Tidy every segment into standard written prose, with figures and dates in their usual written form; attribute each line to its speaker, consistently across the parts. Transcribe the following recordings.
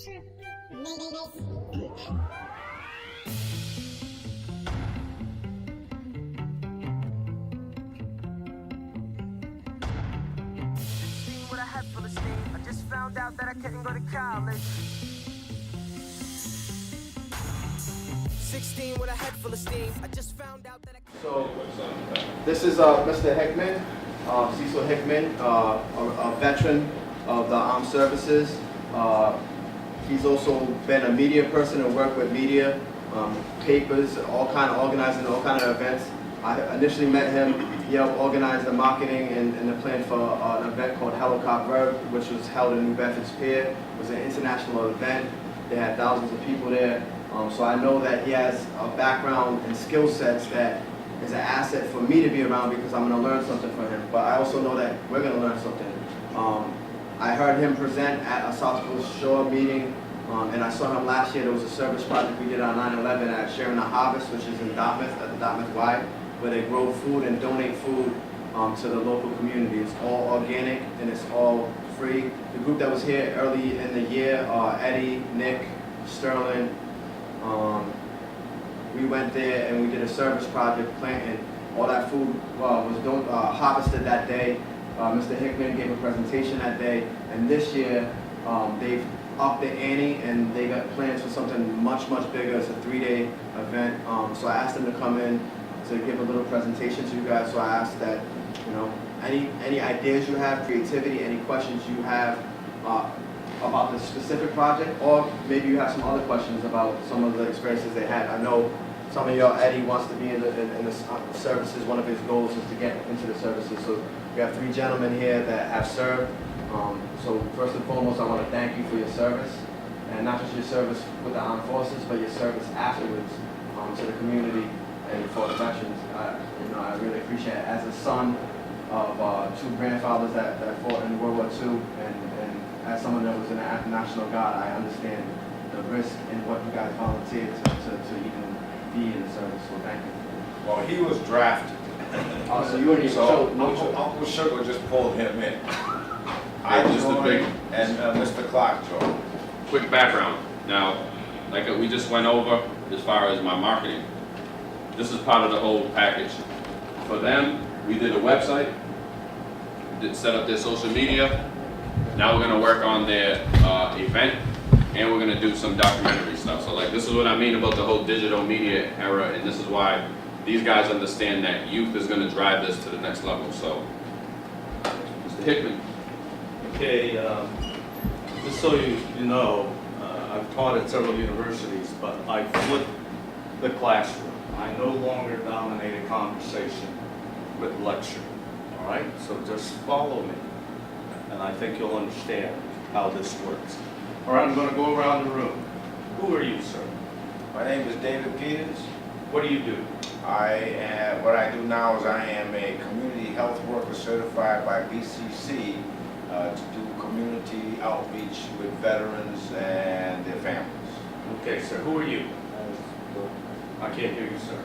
Speaker 1: With a head full of steam, I just found out that I couldn't go to college. 16 with a head full of steam, I just found out that I couldn't.
Speaker 2: So, this is Mr. Hickman, Cecil Hickman, a veteran of the armed services. He's also been a media person and worked with media, papers, organizing all kind of events. I initially met him. He helped organize the marketing and the plan for an event called Helicopter, which was held in New Bedford's Pier. It was an international event. They had thousands of people there. So I know that he has a background and skill sets that is an asset for me to be around because I'm going to learn something from him. But I also know that we're going to learn something. I heard him present at a South Coast Shore meeting, and I saw him last year. There was a service project we did on 9/11 at Sharing the Harvest, which is in Dartmouth, at the Dartmouth Y, where they grow food and donate food to the local community. It's all organic and it's all free. The group that was here early in the year, Eddie, Nick, Sterling, we went there and we did a service project planting. All that food was harvested that day. Mr. Hickman gave a presentation that day, and this year they've upped the ante and they got plans for something much, much bigger. It's a 3-day event. So I asked them to come in to give a little presentation to you guys. So I asked that, any ideas you have, creativity, any questions you have about the specific project, or maybe you have some other questions about some of the experiences they had. I know some of y'all, Eddie wants to be in the services. One of his goals is to get into the services. So we have 3 gentlemen here that have served. So first and foremost, I want to thank you for your service, and not just your service with the armed forces, but your service afterwards to the community and for the veterans. I really appreciate it. As a son of 2 grandfathers that fought in World War II, and as someone that was in the National Guard, I understand the risk and what you guys volunteered to even be in the service. So thank you.
Speaker 3: Well, he was drafted.
Speaker 2: So you already
Speaker 3: Uncle Sugar just pulled him in. And Mr. Clark joined.
Speaker 4: Quick background. Now, like we just went over as far as my marketing, this is part of the whole package. For them, we did a website, set up their social media. Now we're gonna work on their event, and we're gonna do some documentary stuff. So like, this is what I mean about the whole digital media era, and this is why these guys understand that youth is gonna drive this to the next level. So, Mr. Hickman.
Speaker 5: Okay, just so you know, I've taught at several universities, but I flipped the classroom. I no longer dominate a conversation with lecture, all right? So just follow me, and I think you'll understand how this works. All right, I'm going to go around the room. Who are you, sir?
Speaker 3: My name is David Peters.
Speaker 5: What do you do?
Speaker 3: What I do now is I am a community health worker certified by BCC to do community outreach with veterans and their families.
Speaker 5: Okay, sir. Who are you? I can't hear you, sir.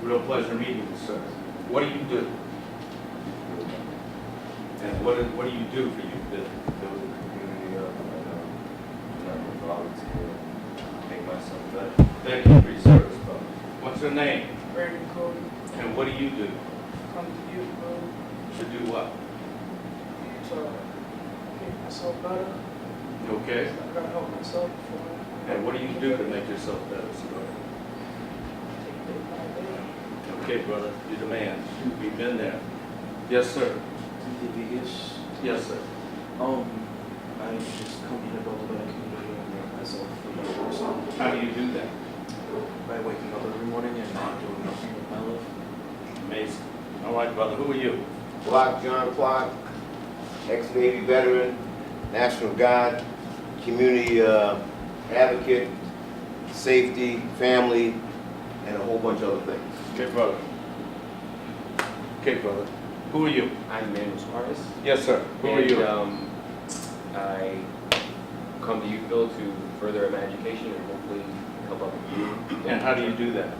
Speaker 5: Real pleasure meeting you, sir. What do you do? And what do you do for you?
Speaker 6: Build a community up and volunteer, make myself better.
Speaker 5: Thank you for your service, brother. What's your name?
Speaker 7: Brandon Cody.
Speaker 5: And what do you do?
Speaker 7: Come to YouthBuild
Speaker 5: To do what?
Speaker 7: to make myself better.
Speaker 5: Okay.
Speaker 7: I gotta help myself before
Speaker 5: And what do you do to make yourself better, sir?
Speaker 7: take day by day.
Speaker 5: Okay, brother, you're the man. We've been there. Yes, sir. Yes, sir.
Speaker 8: I just come here to build a better community and myself a better person
Speaker 5: How do you do that?
Speaker 8: by waking up every morning and not doing nothing with my life.
Speaker 5: Amazing. All right, brother, who are you?
Speaker 9: John Clark, ex-Navy veteran, National Guard, community advocate, safety, family, and a whole bunch of other things.
Speaker 5: Okay, brother. Okay, brother. Who are you?
Speaker 6: I'm Manuel Suarez.
Speaker 5: Yes, sir. Who are you?
Speaker 6: I come to YouthBuild to further my education and hopefully help out with you.
Speaker 5: And how do you do that?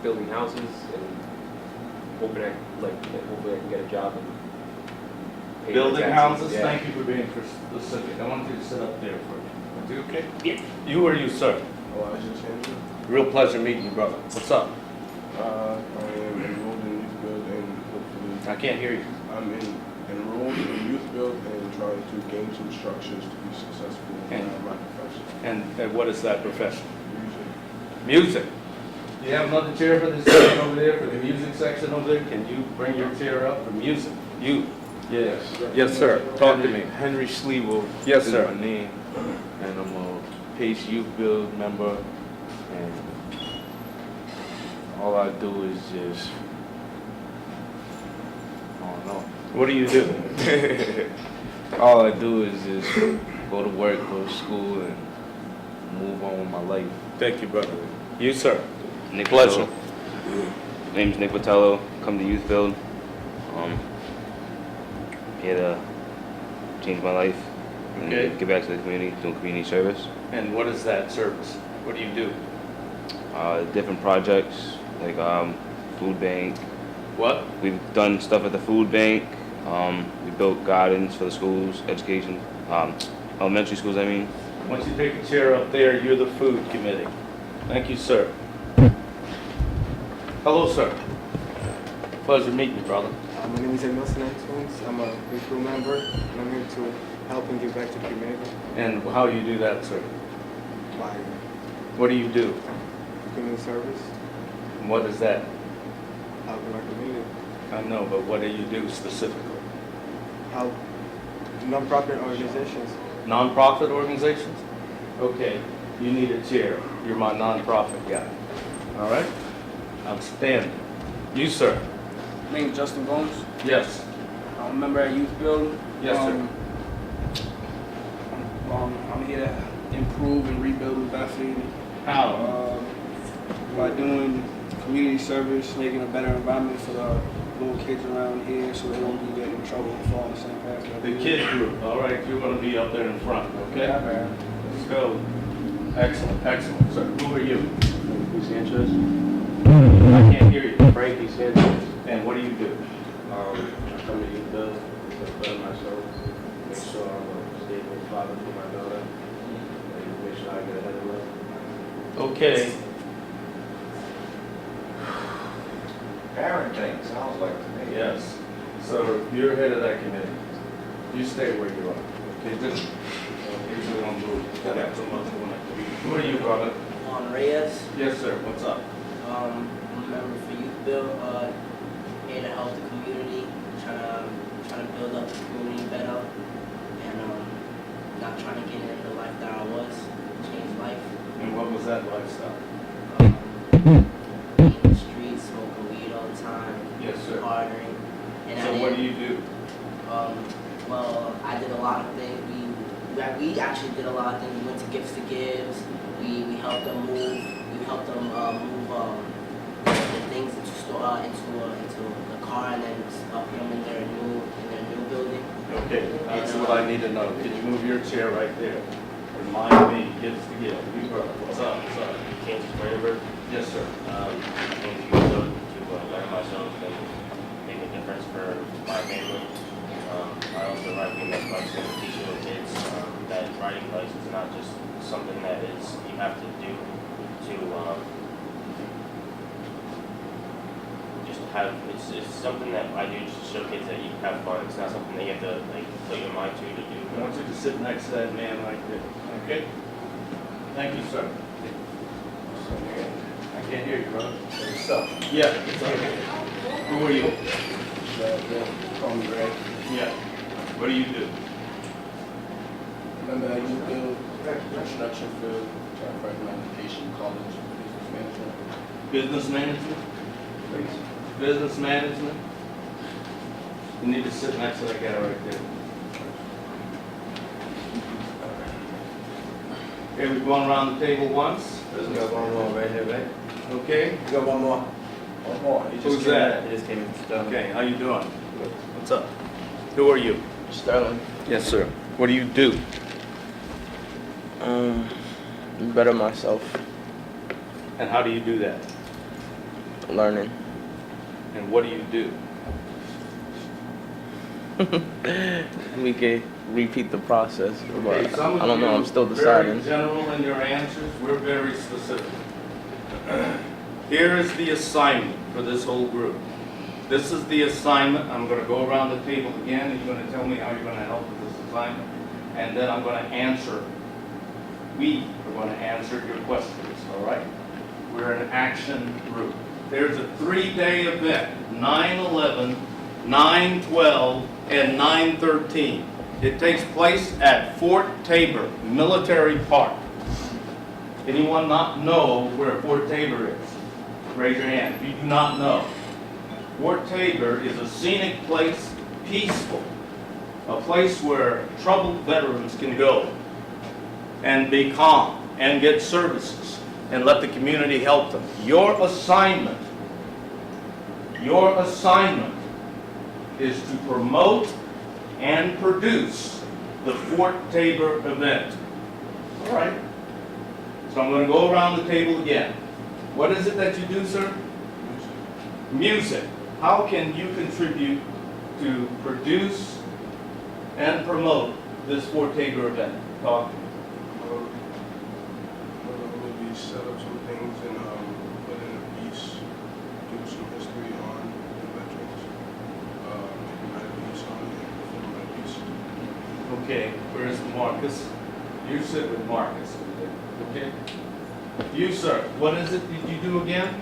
Speaker 6: Building houses and hopefully I can get a job and pay
Speaker 5: Building
Speaker 6: taxes,
Speaker 5: houses,
Speaker 6: yeah.
Speaker 5: thank you for being specific. I want you to sit up there for me. Is it okay? Yeah. You or you, sir?
Speaker 10: Elijah Chandler.
Speaker 5: Real pleasure meeting you, brother. What's up?
Speaker 10: I am enrolled in YouthBuild and hopefully
Speaker 5: I can't hear you.
Speaker 10: I'm enrolled in YouthBuild and trying to gain some structures to be successful in my profession.
Speaker 5: And what is that profession?
Speaker 10: Music.
Speaker 5: Music. You have another chair for this section over there, for the music section over there? Can you bring your chair up for music? You?
Speaker 10: Yes.
Speaker 5: Yes, sir. Talk to me.
Speaker 10: Henry Sleevo.
Speaker 5: Yes,
Speaker 10: is
Speaker 5: sir.
Speaker 10: my name, and I'm a Pace YouthBuild member, and all I do is just, I don't know.
Speaker 5: What do you do?
Speaker 10: All I do is just go to work, go to school, and move on with my life.
Speaker 5: Thank you, brother. You, sir?
Speaker 11: Nick
Speaker 5: Pleasure.
Speaker 11: Patello. My name's Nick Patello. Come to YouthBuild. Here to change my life and
Speaker 5: Okay.
Speaker 11: give back to the community, doing community service.
Speaker 5: And what is that service? What do you do?
Speaker 11: Different projects like food bank.
Speaker 5: What?
Speaker 11: We've done stuff at the food bank. We built gardens for the schools, education, elementary schools. I mean.
Speaker 5: Once you take a chair up there, you're the food committee. Thank you, sir. Hello, sir. Pleasure meeting you, brother.
Speaker 12: My name is Emil Santos. I'm a crew member, and I'm here to help and give back to the community
Speaker 5: And how you do that, sir?
Speaker 12: by
Speaker 5: What do you do?
Speaker 12: community service,
Speaker 5: And what is that?
Speaker 12: helping our community,
Speaker 5: I know, but what do you do specifically?
Speaker 12: help non-profit organizations.
Speaker 5: Non-profit organizations? Okay, you need a chair. You're my non-profit guy. All right? Outstanding. You, sir?
Speaker 13: My name is Justin Gomes.
Speaker 5: Yes.
Speaker 13: I'm a member at YouthBuild.
Speaker 5: Yes, sir.
Speaker 13: I'm here to improve and rebuild Bedford
Speaker 5: How?
Speaker 13: by doing community service, making a better environment for the little kids around here so they won't be getting in trouble and fall in the same path.
Speaker 5: The kid group. All right, you're going to be up there in front, okay?
Speaker 13: Yeah, man.
Speaker 5: Let's go. Excellent, excellent. Sir, who are you?
Speaker 8: Sanchez.
Speaker 5: I can't hear you.
Speaker 8: Frankie Sanchez.
Speaker 5: And what do you do?
Speaker 8: I come to YouthBuild to better myself, make sure I'm a stable father for my daughter, and make sure I get ahead of life.
Speaker 5: Okay.
Speaker 3: Parenting, sounds like to me.
Speaker 5: Yes. So you're head of that committee. You stay where you are. Okay, just, usually don't move. Okay. Who are you, brother?
Speaker 14: Juan Reyes.
Speaker 5: Yes, sir. What's up?
Speaker 14: I'm a member for YouthBuild, here to help the community, trying to build up the community better, and not trying to get into the life that I was, change life.
Speaker 5: And what was that lifestyle?
Speaker 14: Being in the streets, smoking weed all the time,
Speaker 5: Yes, sir.
Speaker 14: partying. And
Speaker 5: So what do you do?
Speaker 14: Well, I did a lot of things. We actually did a lot of things. We went to Gifts to Gives. We helped them move. We helped them move the things into the car and then put them in their new building.
Speaker 5: Okay, that's what I need to know. Can you move your chair right there? Remind me, Gifts to Give. You, brother. What's up? What's up?
Speaker 6: James Freiberg.
Speaker 5: Yes, sir.
Speaker 6: Came to YouthBuild to learn myself and make a difference for my family. I also ride BMX bikes and teach little kids that riding bikes is not just something that you have to do to just have. It's something that I do just to show kids that you have fun. It's not something that you have to put your mind to do.
Speaker 5: I want you to sit next to that man right there. Okay? Thank you, sir. I can't hear you, brother. Yourself. Yeah. It's okay. Who are you?
Speaker 13: Call me Greg.
Speaker 5: Yeah. What do you do?
Speaker 13: Member at YouthBuild, construction field, trying to find education, college, business management.
Speaker 5: Business management?
Speaker 13: Please.
Speaker 5: Business management? You need to sit next to that guy right there. Okay, we've gone around the table once.
Speaker 8: We got one more right here, right?
Speaker 5: Okay.
Speaker 2: We got one more.
Speaker 13: One more.
Speaker 5: Who's that?
Speaker 8: He just came in.
Speaker 5: Okay, how you doing? What's up? Who are you?
Speaker 13: Sterling.
Speaker 5: Yes, sir. What do you do?
Speaker 13: Better myself.
Speaker 5: And how do you do that?
Speaker 13: Learning.
Speaker 5: And what do you do?
Speaker 11: We can repeat the process, but
Speaker 5: Okay, some of
Speaker 11: I don't know.
Speaker 5: you
Speaker 11: I'm still
Speaker 5: Very
Speaker 11: deciding.
Speaker 5: general in your answers. We're very specific. Here is the assignment for this whole group. This is the assignment. I'm going to go around the table again, and you're going to tell me how you're going to help with this assignment, and then I'm going to answer. We are going to answer your questions. All right? We're an action group. There's a 3-day event: 9/11, 9/12, and 9/13. It takes place at Fort Taber Military Park. Anyone not know where Fort Taber is? Raise your hand if you do not know. Fort Taber is a scenic place, peaceful, a place where troubled veterans can go and be calm and get services and let the community help them. Your assignment is to promote and produce the Fort Taber event. All right. So I'm going to go around the table again. What is it that you do, sir? Music. How can you contribute to produce and promote this Fort Taber event? Talk.
Speaker 10: Maybe set up some things and put in a piece, do some history on the veterans. Maybe write a piece on it, film a piece.
Speaker 5: Okay, where's Marcus? You sit with Marcus over there, okay? You, sir, what is it that you do again?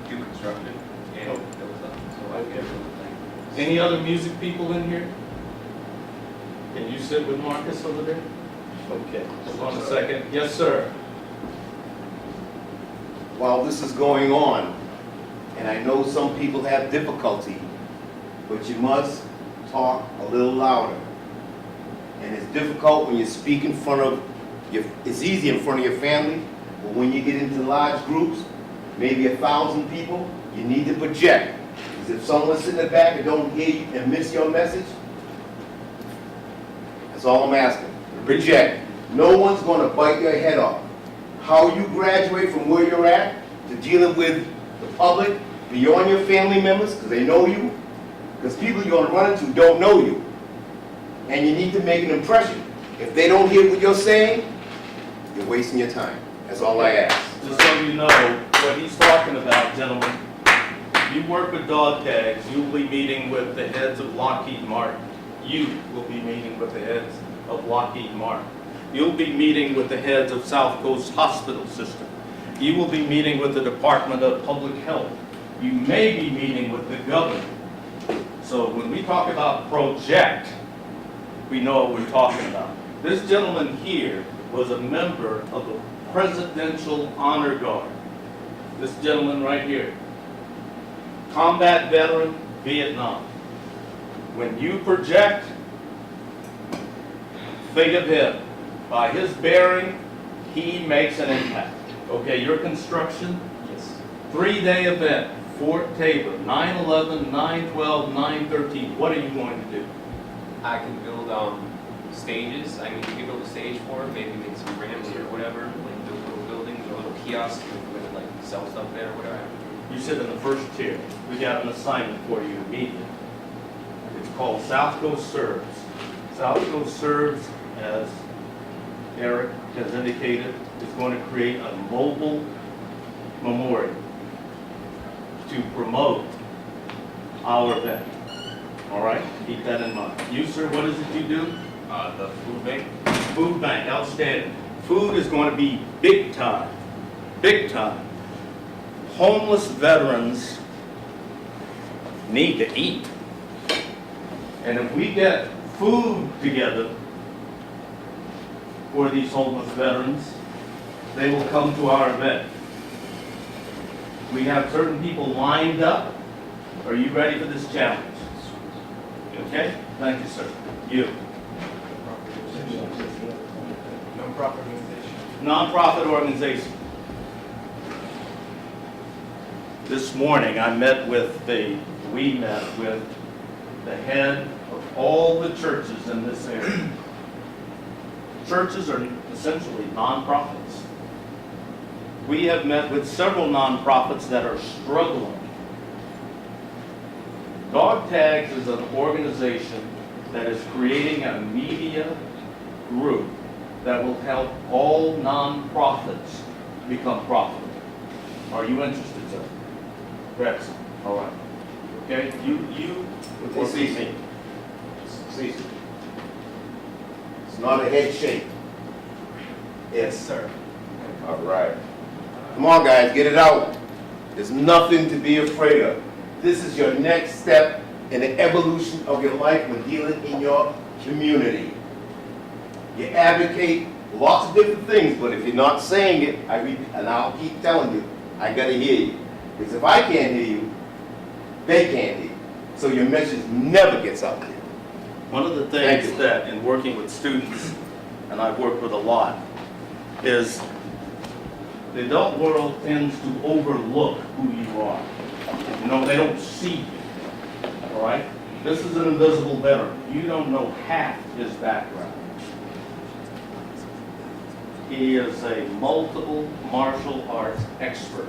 Speaker 15: Do construction and
Speaker 5: Oh.
Speaker 15: build stuff. So I
Speaker 5: Okay.
Speaker 15: get things.
Speaker 5: Any other music people in here? Can you sit with Marcus over there? Okay, hold on a second. Yes, sir.
Speaker 9: While this is going on, and I know some people have difficulty, but you must talk a little louder. And it's difficult when you speak in front of it's easy in front of your family, but when you get into large groups, maybe 1,000 people, you need to project. Because if someone's sitting in the back and don't hear you and miss your message, that's all I'm asking. Project. No one's going to bite your head off. How you graduate from where you're at to dealing with the public beyond your family members, because they know you, because people you're going to run into don't know you. And you need to make an impression. If they don't hear what you're saying, you're wasting your time. That's all I ask.
Speaker 5: Just so you know what he's talking about, gentlemen. If you work with Dog Tags, you'll be meeting with the heads of Lockheed Martin. You will be meeting with the heads of Lockheed Martin. You'll be meeting with the heads of South Coast Hospital System. You will be meeting with the Department of Public Health. You may be meeting with the governor. So when we talk about project, we know what we're talking about. This gentleman here was a member of the Presidential Honor Guard. This gentleman right here. Combat veteran, Vietnam. When you project, think of him. By his bearing, he makes an impact. Okay, your construction?
Speaker 15: Yes.
Speaker 5: 3-day event, Fort Taber, 9/11, 9/12, 9/13. What are you going to do?
Speaker 15: I can build stages. I mean, you can build a stage for it, maybe make some ramps or whatever, like build little buildings or little kiosks with like sell stuff there or whatever.
Speaker 5: You sit in the first tier. We got an assignment for you immediately. It's called South Coast Serves. South Coast Serves, as Eric has indicated, is going to create a mobile memorial to promote our event. All right, keep that in mind. You, sir, what is it you do?
Speaker 15: The food bank.
Speaker 5: Food bank, outstanding. Food is going to be big time, big time. Homeless veterans need to eat. And if we get food together for these homeless veterans, they will come to our event. We have certain people lined up. Are you ready for this challenge? Okay? Thank you, sir. You.
Speaker 10: Non-profit organization.
Speaker 5: Nonprofit organization. This morning we met with the head of all the churches in this area. Churches are essentially nonprofits. We have met with several nonprofits that are struggling. Dog Tags is an organization that is creating a media group that will help all nonprofits become profitable. Are you interested, sir? Rex? All right. Okay, you.
Speaker 9: Hey, Cecil. Cecil. It's not a head shake. Yes, sir. All right. Come on, guys, get it out. There's nothing to be afraid of. This is your next step in the evolution of your life when dealing in your community. You advocate lots of different things, but if you're not saying it, and I'll keep telling you, I gotta hear you. Because if I can't hear you, they can't hear you. So your message never gets out there.
Speaker 5: One of the things that in working with students, and I've worked with a lot, is the adult world tends to overlook who you are. You know, they don't see you, all right? This is an invisible veteran. You don't know half his background. He is a multiple martial arts expert.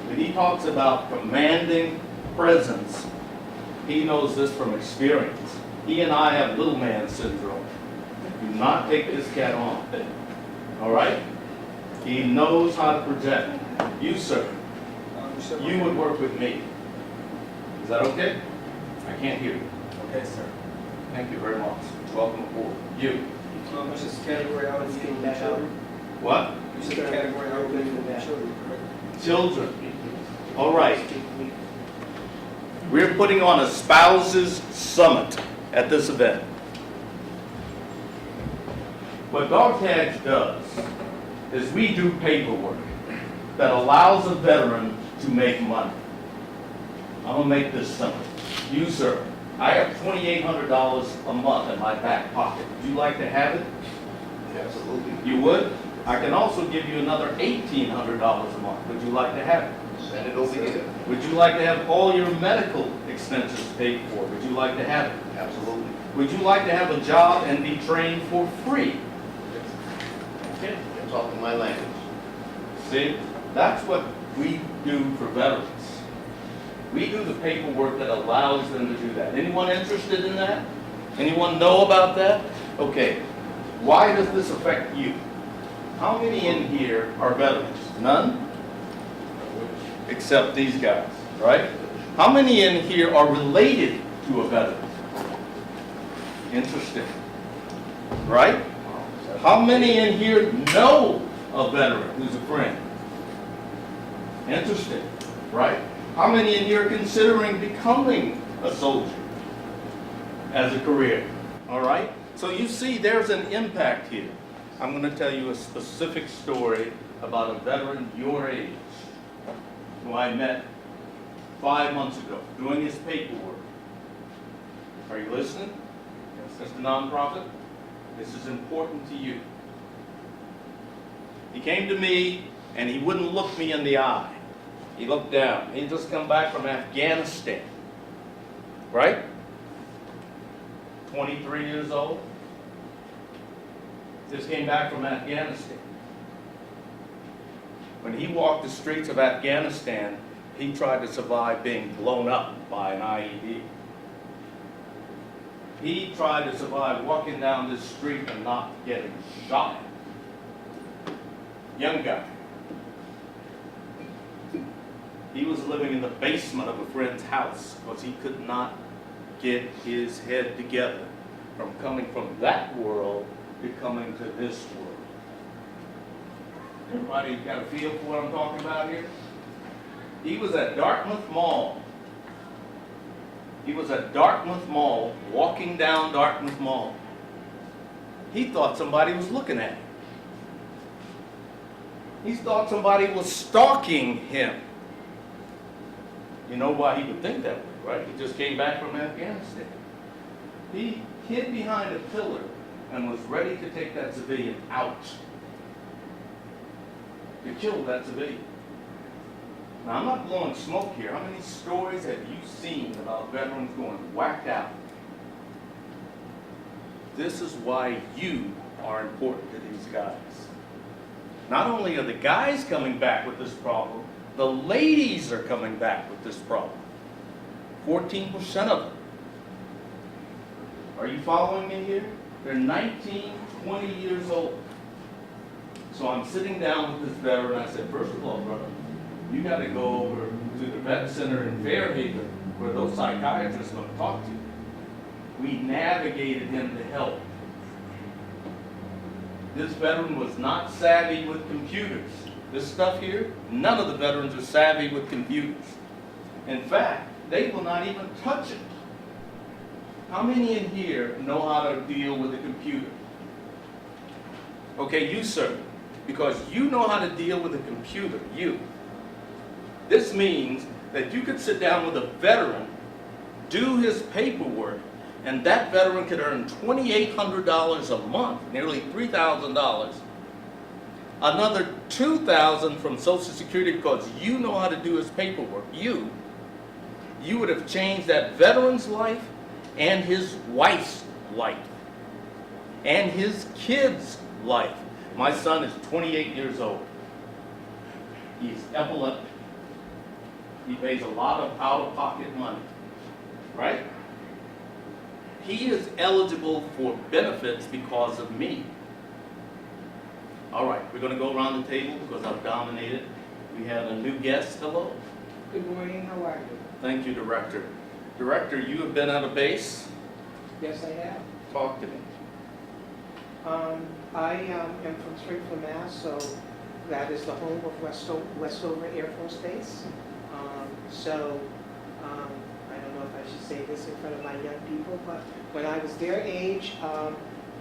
Speaker 5: When he talks about commanding presence, he knows this from experience. He and I have little man syndrome. Do not take this cat on. All right? He knows how to project. You, sir, you would work with me. Is that okay? I can't hear you.
Speaker 12: Okay, sir.
Speaker 5: Thank you very much. Welcome aboard. You.
Speaker 12: This is category I would give for children.
Speaker 5: What?
Speaker 12: This is the category I would give for children, correct?
Speaker 5: Children. All right. We're putting on a spouses summit at this event. What DogTags does is we do paperwork that allows a veteran to make money. I'm gonna make this simple. You, sir, I have $2,800 a month in my back pocket. Would you like to have it?
Speaker 9: Absolutely.
Speaker 5: You would? I can also give you another $1,800 a month. Would you like to have it?
Speaker 9: Send it over here.
Speaker 5: Would you like to have all your medical expenses paid for? Would you like to have it?
Speaker 9: Absolutely.
Speaker 5: Would you like to have a job and be trained for free? Okay.
Speaker 9: You're talking my language.
Speaker 5: See, that's what we do for veterans. We do the paperwork that allows them to do that. Anyone interested in that? Anyone know about that? Okay. Why does this affect you? How many in here are veterans? None? Except these guys, right? How many in here are related to a veteran? Interesting. Right? How many in here know a veteran who's a friend? Interesting. Right? How many in here are considering becoming a soldier as a career? All right? So you see there's an impact here. I'm going to tell you a specific story about a veteran your age who I met 5 months ago doing his paperwork. Are you listening? Yes, Mr. Nonprofit? This is important to you. He came to me and he wouldn't look me in the eye. He looked down. He'd just come back from Afghanistan. Right? 23 years old. Just came back from Afghanistan. When he walked the streets of Afghanistan, he tried to survive being blown up by an IED. He tried to survive walking down this street and not getting shot. Young guy. He was living in the basement of a friend's house because he could not get his head together from coming from that world to coming to this world. Everybody got a feel for what I'm talking about here? He was at Dartmouth Mall. He was at Dartmouth Mall, walking down Dartmouth Mall. He thought somebody was looking at him. He thought somebody was stalking him. You know why he would think that way, right? He just came back from Afghanistan. He hid behind a pillar and was ready to take that civilian out, to kill that civilian. Now, I'm not blowing smoke here. How many stories have you seen about veterans going whacked out? This is why you are important to these guys. Not only are the guys coming back with this problem, the ladies are coming back with this problem. 14% of them. Are you following me here? They're 19, 20 years old. So I'm sitting down with this veteran. I said, first of all, brother, you got to go over to the vet center in Fairhaven where those psychiatrists are going to talk to you. We navigated him to help. This veteran was not savvy with computers. This stuff here, none of the veterans are savvy with computers. In fact, they will not even touch it. How many in here know how to deal with a computer? Okay, you, sir, because you know how to deal with a computer, you. This means that you could sit down with a veteran, do his paperwork, and that veteran could earn $2,800 a month, nearly $3,000. Another $2,000 from Social Security because you know how to do his paperwork. You would have changed that veteran's life and his wife's life and his kids' life. My son is 28 years old. He's epileptic. He pays a lot of out-of-pocket money, right? He is eligible for benefits because of me. All right, we're going to go around the table because I've dominated. We have a new guest. Hello.
Speaker 16: Good morning, how are you?
Speaker 5: Thank you, Director. Director, you have been at a base?
Speaker 16: Yes, I have.
Speaker 5: Talk to me.
Speaker 16: I am from Springfield, Mass, so that is the home of Westover Air Force Base. I don't know if I should say this in front of my young people, but when I was their age,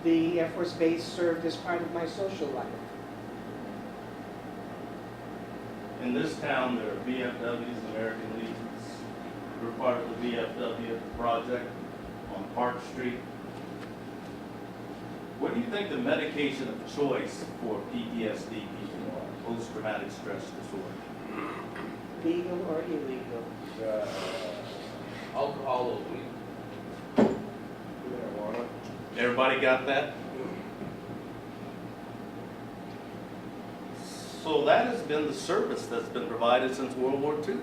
Speaker 16: the Air Force Base served as part of my social life.
Speaker 5: In this town, there are VFWs, American Legions. We're part of the VFW project on Park Street. What do you think the medication of choice for PTSD people are? Post-traumatic stress disorder.
Speaker 16: Legal or illegal?
Speaker 15: Alcohol or weed.
Speaker 10: Marijuana.
Speaker 5: Everybody got that? So that has been the service that's been provided since World War II.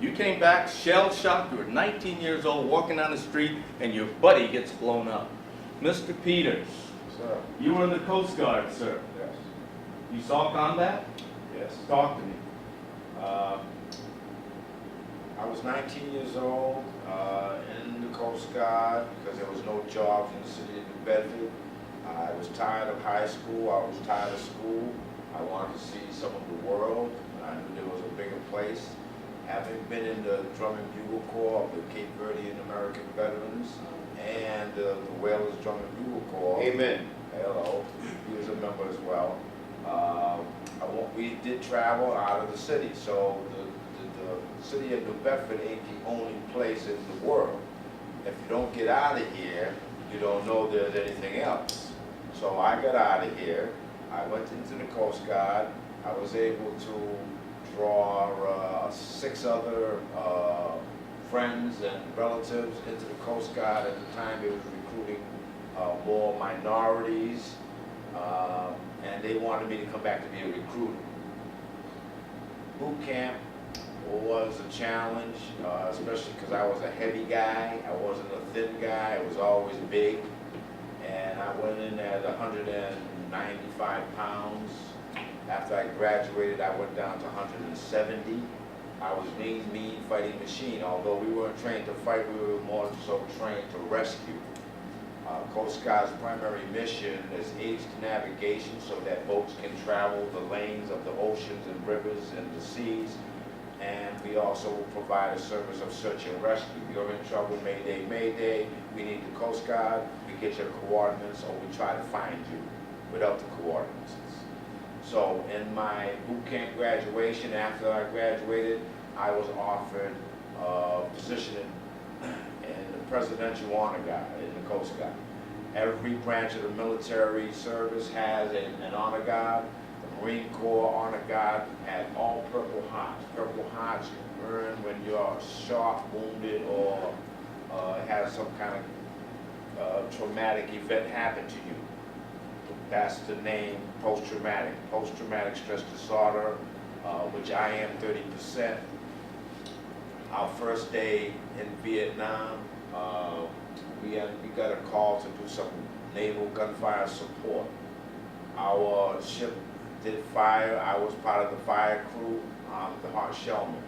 Speaker 5: You came back shell-shocked, you were 19 years old, walking down the street, and your buddy gets blown up. Mr. Peters,
Speaker 3: Sir.
Speaker 5: you were in the Coast Guard, sir.
Speaker 3: Yes.
Speaker 5: You saw combat?
Speaker 3: Yes.
Speaker 5: Talk to me.
Speaker 3: I was 19 years old in the Coast Guard because there was no jobs in the city of New Bedford. I was tired of high school. I was tired of school. I wanted to see some of the world. I knew there was a bigger place. Having been in the Drum and Bugle Corps of the Cape Verdean American Veterans and the Whalers Drum and Bugle Corps.
Speaker 9: Amen.
Speaker 3: Hello. He was a member as well. We did travel out of the city, so the city of New Bedford ain't the only place in the world. If you don't get out of here, you don't know there's anything else. So I got out of here. I went into the Coast Guard. I was able to draw 6 other friends and relatives into the Coast Guard. At the time, they was recruiting more minorities, and they wanted me to come back to be a recruiter. Boot camp was a challenge, especially because I was a heavy guy. I wasn't a thin guy. I was always big. And I went in at 195 pounds. After I graduated, I went down to 170. I was mean fighting machine. Although we weren't trained to fight, we were more so trained to rescue. Coast Guard's primary mission is aids to navigation so that boats can travel the lanes of the oceans and rivers and the seas. And we also provide a service of search and rescue. You're in trouble, Mayday, Mayday. We need the Coast Guard. We get your coordinates, or we try to find you without the coordinates. So in my boot camp graduation, after I graduated, I was offered a position in the Presidential Honor Guard in the Coast Guard. Every branch of the military service has an honor guard. The Marine Corps Honor Guard had all Purple Hearts. Purple Hearts you earn when you're shot, wounded, or have some kind of traumatic event happen to you. That's the name post-traumatic. Post-traumatic stress disorder, which I am 30%. Our first day in Vietnam, We got a call to do some naval gunfire support. Our ship did fire. I was part of the fire crew, the hot shellman.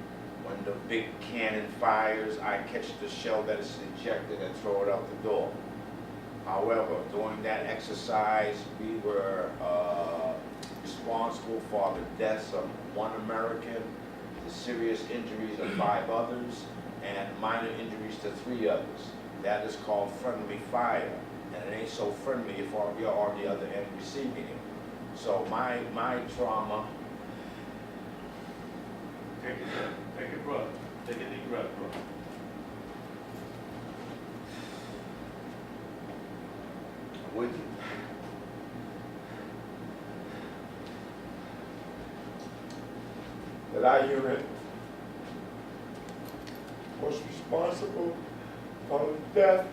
Speaker 3: When the big cannon fires, I catch the shell that is ejected and throw it out the door. However, during that exercise, we were responsible for the deaths of 1 American, the serious injuries of 5 others, and minor injuries to 3 others. That is called friendly fire, and it ain't so friendly if you're on the other end receiving it. So my trauma.
Speaker 5: Take a breath. Take a deep breath, bro.
Speaker 3: I'm with you. That our unit was responsible for the death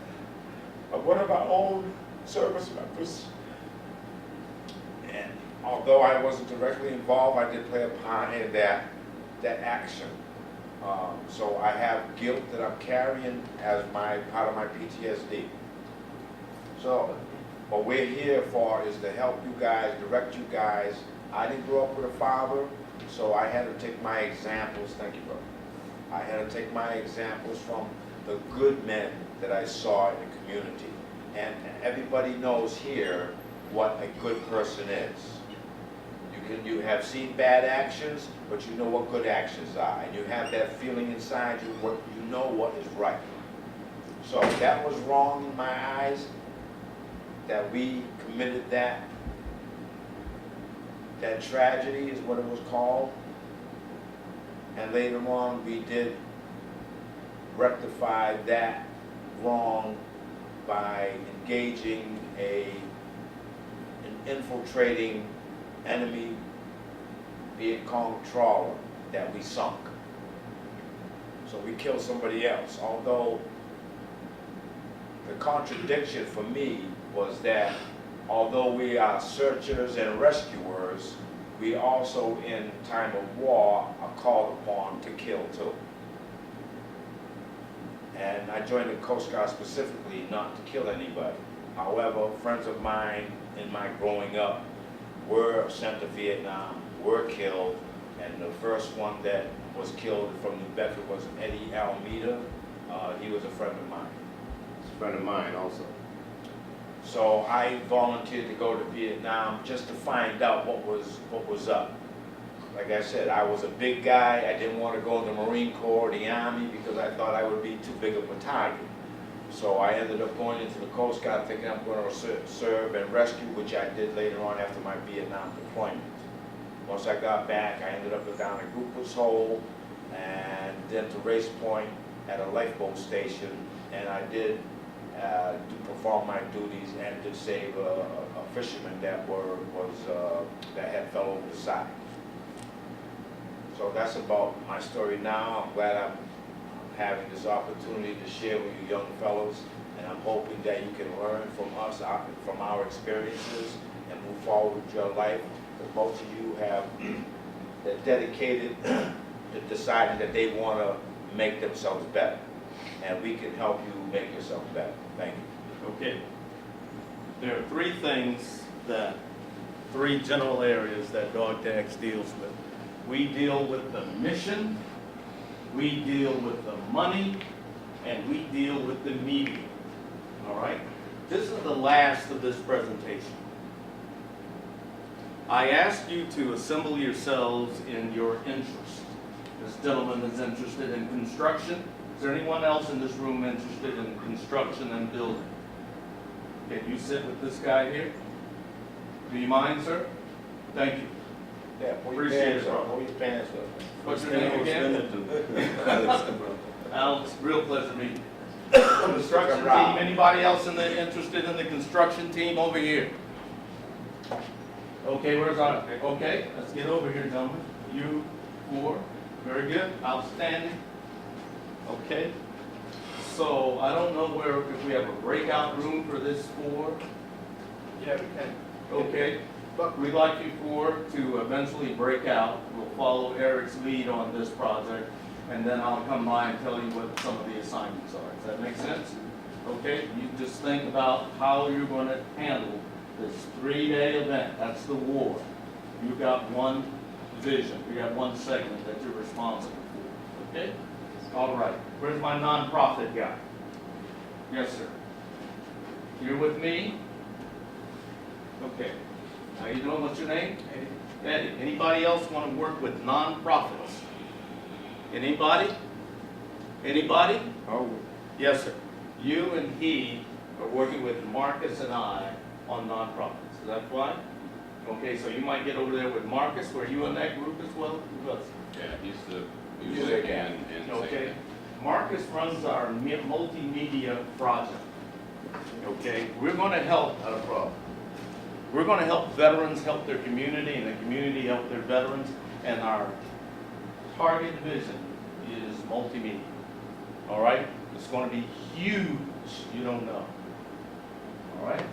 Speaker 3: of one of our own service members. And although I wasn't directly involved, I did play a part in that action. So I have guilt that I'm carrying as part of my PTSD. So what we're here for is to help you guys, direct you guys. I didn't grow up with a father, so I had to take my examples, thank you, brother. I had to take my examples from the good men that I saw in the community. And everybody knows here what a good person is. You have seen bad actions, but you know what good actions are. And you have that feeling inside you, you know what is right. So that was wrong in my eyes, that we committed that tragedy is what it was called. And later on, we did rectify that wrong by engaging an infiltrating enemy Viet Cong trawler that we sunk. So we killed somebody else. Although the contradiction for me was that although we are searchers and rescuers, we also in time of war are called upon to kill too. And I joined the Coast Guard specifically not to kill anybody. However, friends of mine in my growing up were sent to Vietnam, were killed, and the first one that was killed from New Bedford was Eddie Almeida. He was a friend of mine.
Speaker 9: He's a friend of mine also.
Speaker 3: So I volunteered to go to Vietnam just to find out what was up. Like I said, I was a big guy. I didn't want to go in the Marine Corps or the Army because I thought I would be too big of a target. So I ended up going into the Coast Guard thinking I'm going to serve and rescue, which I did later on after my Vietnam deployment. Once I got back, I ended up down at Grouper's Hole and then to Race Point at a lifeboat station, and I did perform my duties and did save a fisherman that had fell over the side. So that's about my story now. I'm glad I'm having this opportunity to share with you young fellows, and I'm hoping that you can learn from us, from our experiences, and move forward with your life, because most of you have they're dedicated to deciding that they want to make themselves better, and we can help you make yourself better. Thank you.
Speaker 5: Okay. There are 3 things three general areas that Dog Tags deals with. We deal with the mission, we deal with the money, and we deal with the media. All right? This is the last of this presentation. I asked you to assemble yourselves in your interest. This gentleman is interested in construction. Is there anyone else in this room interested in construction and building? Can you sit with this guy here? Do you mind, sir? Thank you.
Speaker 3: Yeah,
Speaker 5: Appreciate it, bro.
Speaker 3: Pull your pants up.
Speaker 5: What's your name again? Alex, real pleasure meeting you. Construction team, anybody else interested in the construction team over here? Okay, where's our, okay, let's get over here, gentlemen. You 4, very good, outstanding. Okay, so I don't know if we have a breakout room for this 4.
Speaker 2: Yeah, we can.
Speaker 5: Okay, but we'd like you 4 to eventually break out. We'll follow Eric's lead on this project. and then I'll come by and tell you what some of the assignments are. Does that make sense? Okay, you just think about how you're going to handle this 3-day event. That's the war. You've got one vision. You got one segment that you're responsible for. Okay? All right. Where's my nonprofit guy? Yes, sir. You're with me? Okay. How you doing? What's your name? Eddie. Anybody else want to work with nonprofits? Anybody? Anybody?
Speaker 12: Oh,
Speaker 5: Yes, sir. You and he are working with Marcus and I on nonprofits. Is that right? Okay, so you might get over there with Marcus. Were you in that group as well? Who else?
Speaker 4: Yeah, he's the music and
Speaker 5: Okay. Marcus runs our multimedia project. Okay, we're going to help out of problem. We're going to help veterans help their community, and the community help their veterans. And our target vision is multimedia. All right, it's going to be huge. You don't know. All right,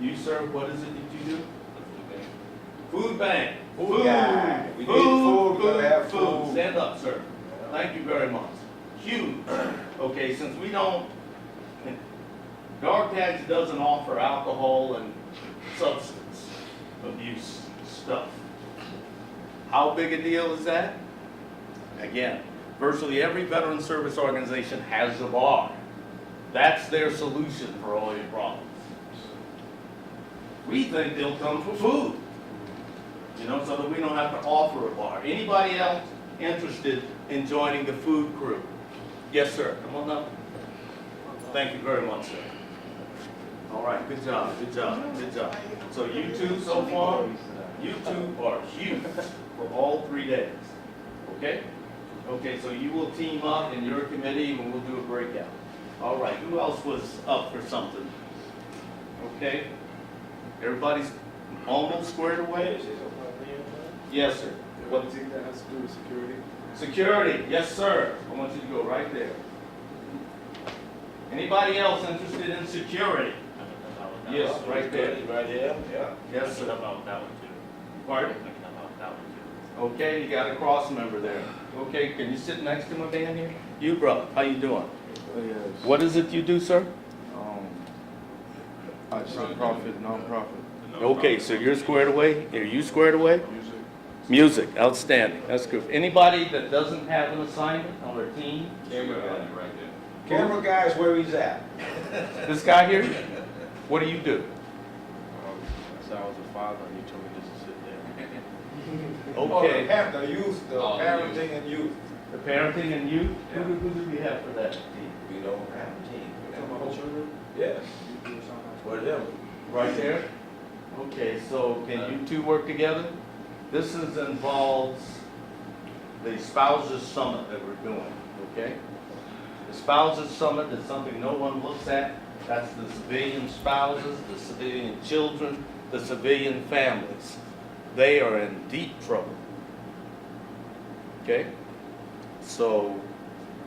Speaker 5: you sir, what is it that you do? Food bank.
Speaker 3: Food guy. We need food, we gotta have food.
Speaker 5: Stand up, sir. Thank you very much. Huge. Okay, since we don't, DogTags doesn't offer alcohol and substance abuse stuff. How big a deal is that? Again, virtually every veteran service organization has a bar. That's their solution for all your problems. We think they'll come for food. You know, so that we don't have to offer a bar. Anybody else interested in joining the food crew? Yes, sir. Come on up. Thank you very much, sir. All right, good job, good job, good job. So you two so far, you two are huge for all 3 days. Okay? Okay, so you will team up in your committee and we'll do a breakout. All right, who else was up for something? Okay? Everybody's almost squared away? Yes, sir.
Speaker 12: what do you think that has to do with security?
Speaker 5: Security, yes, sir. I want you to go right there. Anybody else interested in security? Yes, right there.
Speaker 3: Right here, yeah.
Speaker 5: Yes, sir.
Speaker 6: About that one too.
Speaker 5: Pardon?
Speaker 6: About that one too.
Speaker 5: Okay, you got a cross member there. Okay, can you sit next to my man here? You, brother, how you doing?
Speaker 12: Oh, yes.
Speaker 5: What is it you do, sir?
Speaker 12: I just non-profit.
Speaker 5: Okay, so you're squared away? Are you squared away? Music, outstanding. That's good. Anybody that doesn't have an assignment on their team?
Speaker 3: Camera guy.
Speaker 4: right there.
Speaker 3: Camera guy is where he's at.
Speaker 5: This guy here? What do you do?
Speaker 12: I said I was a father, and you told me just to sit there.
Speaker 5: Okay.
Speaker 3: The youth, the
Speaker 4: Oh, the
Speaker 3: parenting and youth.
Speaker 5: The parenting and youth? Who do we have for that team?
Speaker 3: We don't have a team.
Speaker 12: Talking about children?
Speaker 3: Yes.
Speaker 12: You do something.
Speaker 3: For them.
Speaker 5: Right there? Okay, so can you two work together? This involves the Spouses Summit that we're doing, okay? The Spouses Summit is something no one looks at. That's the civilian spouses, the civilian children, the civilian families. They are in deep trouble. Okay? So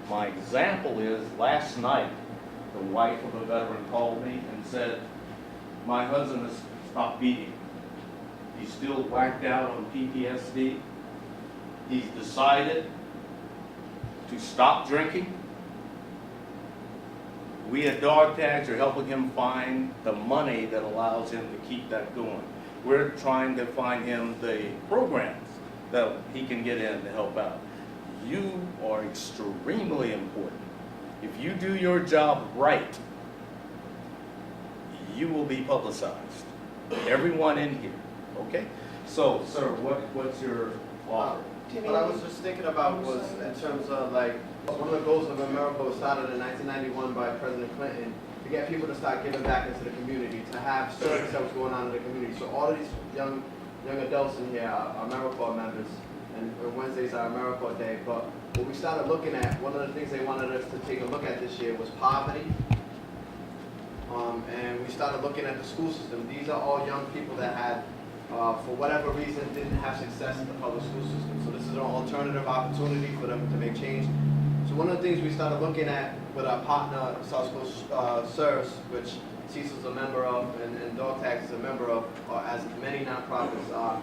Speaker 5: my example is last night, the wife of a veteran called me and said, my husband has stopped beating. He's still whacked out on PTSD. He's decided to stop drinking. We at Dog Tags are helping him find the money that allows him to keep that going. We're trying to find him the programs that he can get in to help out. You are extremely important. If you do your job right, you will be publicized. Everyone in here, okay? So, sir, what's your offer?
Speaker 2: What I was just thinking about was in terms of like, one of the goals of AmeriCorps was started in 1991 by President Clinton to get people to start giving back into the community, to have service that was going on in the community. So all of these young adults in here are AmeriCorps members, and Wednesdays are AmeriCorps Day. But what we started looking at, one of the things they wanted us to take a look at this year was poverty. And we started looking at the school system. These are all young people that had, for whatever reason, didn't have success in the public school system. So this is an alternative opportunity for them to make change. So one of the things we started looking at with our partner, South Coast Serves, which Cecil's a member of and Dog Tags is a member of, as many nonprofits are,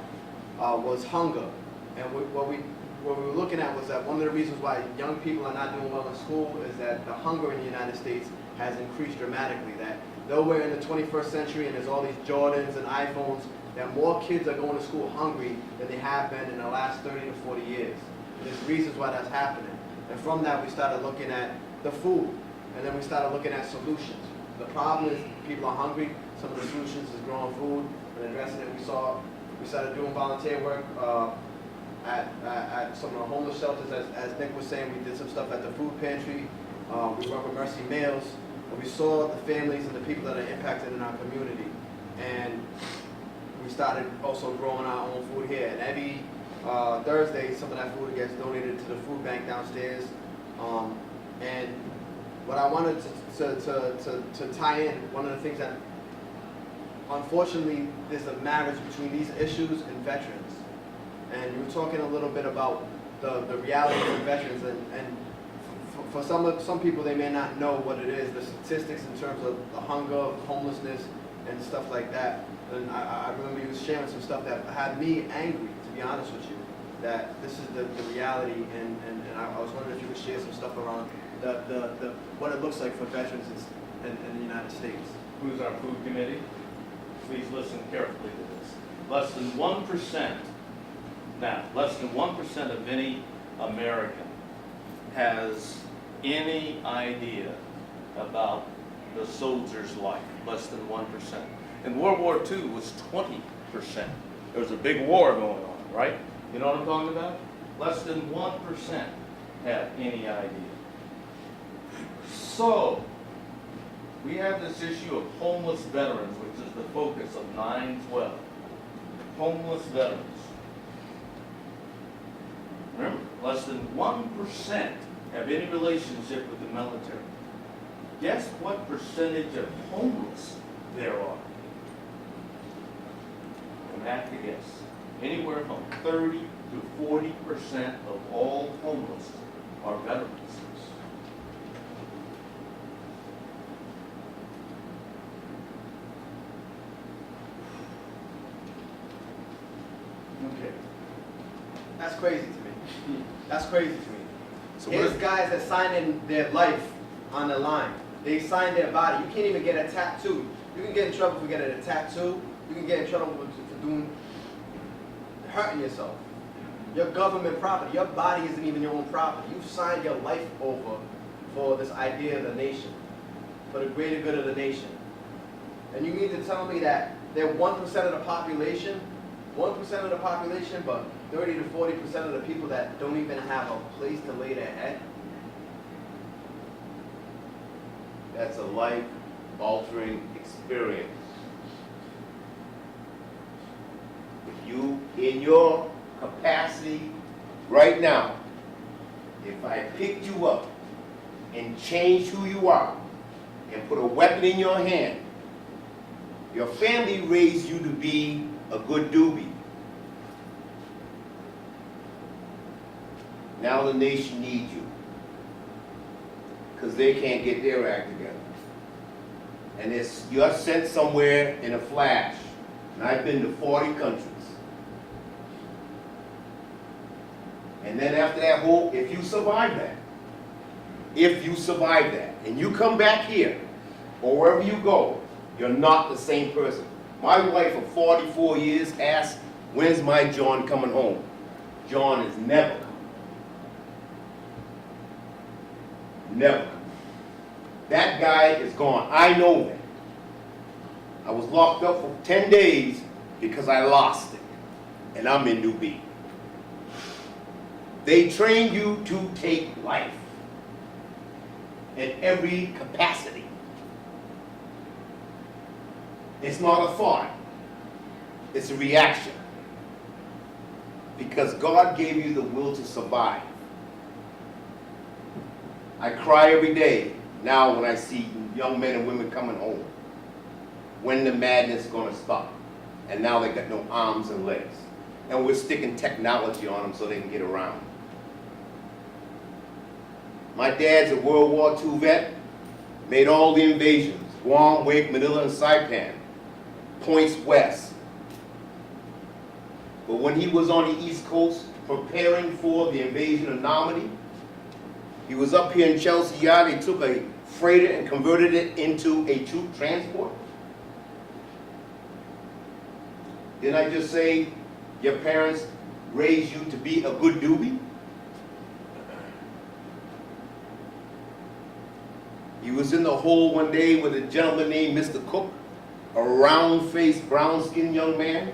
Speaker 2: was hunger. And what we what we were looking at was that one of the reasons why young people are not doing well in school is that the hunger in the United States has increased dramatically. That though we're in the 21st century and there's all these Jordans and iPhones, that more kids are going to school hungry than they have been in the last 30 to 40 years. And there's reasons why that's happening. And from that, we started looking at the food, and then we started looking at solutions. The problem is people are hungry. Some of the solutions is growing food and addressing it. We started doing volunteer work at some of the homeless shelters. As Nick was saying, we did some stuff at the food pantry. We work with Mercy Meals. And we saw the families and the people that are impacted in our community. And we started also growing our own food here. And every Thursday, some of that food gets donated to the food bank downstairs. And what I wanted to tie in, one of the things that, unfortunately, there's a marriage between these issues and veterans. And you were talking a little bit about the reality of veterans, and for some people, they may not know what it is, the statistics in terms of the hunger, homelessness, and stuff like that. And I remember you sharing some stuff that had me angry, to be honest with you, that this is the reality, and I was wondering if you could share some stuff around what it looks like for veterans in the United States.
Speaker 5: Who's our food committee? Please listen carefully to this. Less than 1%, now, less than 1% of any American has any idea about the soldier's life, less than 1%. In World War II, it was 20%. There was a big war going on, right? You know what I'm talking about? Less than 1% have any idea. So, we have this issue of homeless veterans, which is the focus of 9/12. Homeless veterans. Remember, less than 1% have any relationship with the military. Guess what percentage of homeless there are? You have to guess. Anywhere from 30 to 40% of all homeless are veterans.
Speaker 2: Okay. That's crazy to me. That's crazy to me.
Speaker 9: So
Speaker 2: Here's guys that signing their life on the line. They sign their body. You can't even get a tattoo. You can get in trouble for getting a tattoo. You can get in trouble for hurting yourself. Your government property. Your body isn't even your own property. You've signed your life over for this idea of the nation, for the greater good of the nation. And you mean to tell me that they're 1% of the population, 1% of the population, but 30 to 40% of the people that don't even have a place to lay their head?
Speaker 9: That's a life-altering experience. If you, in your capacity right now, if I picked you up and changed who you are and put a weapon in your hand, your family raised you to be a good doobie. Now the nation needs you because they can't get their act together. And you're sent somewhere in a flash. And I've been to 40 countries. And then after that if you survive that, and you come back here, or wherever you go, you're not the same person. My wife of 44 years asked, when's my John coming home? John is never coming. Never. That guy is gone. I know that. I was locked up for 10 days because I lost it. And I'm in New B. They train you to take life in every capacity. It's not a thought. It's a reaction. Because God gave you the will to survive. I cry every day now when I see young men and women coming home. When the madness is going to stop? And now they got no arms and legs. And we're sticking technology on them so they can get around. My dad's a World War II vet, made all the invasions. Guam, Wake, Manila, and Saipan. Points west. but when he was on the East Coast preparing for the invasion of Normandy, he was up here in Chelsea Yard. They took a freighter and converted it into a troop transport. Didn't I just say your parents raised you to be a good doobie? He was in the hole one day with a gentleman named Mr. Cook, a round-faced, brown-skinned young man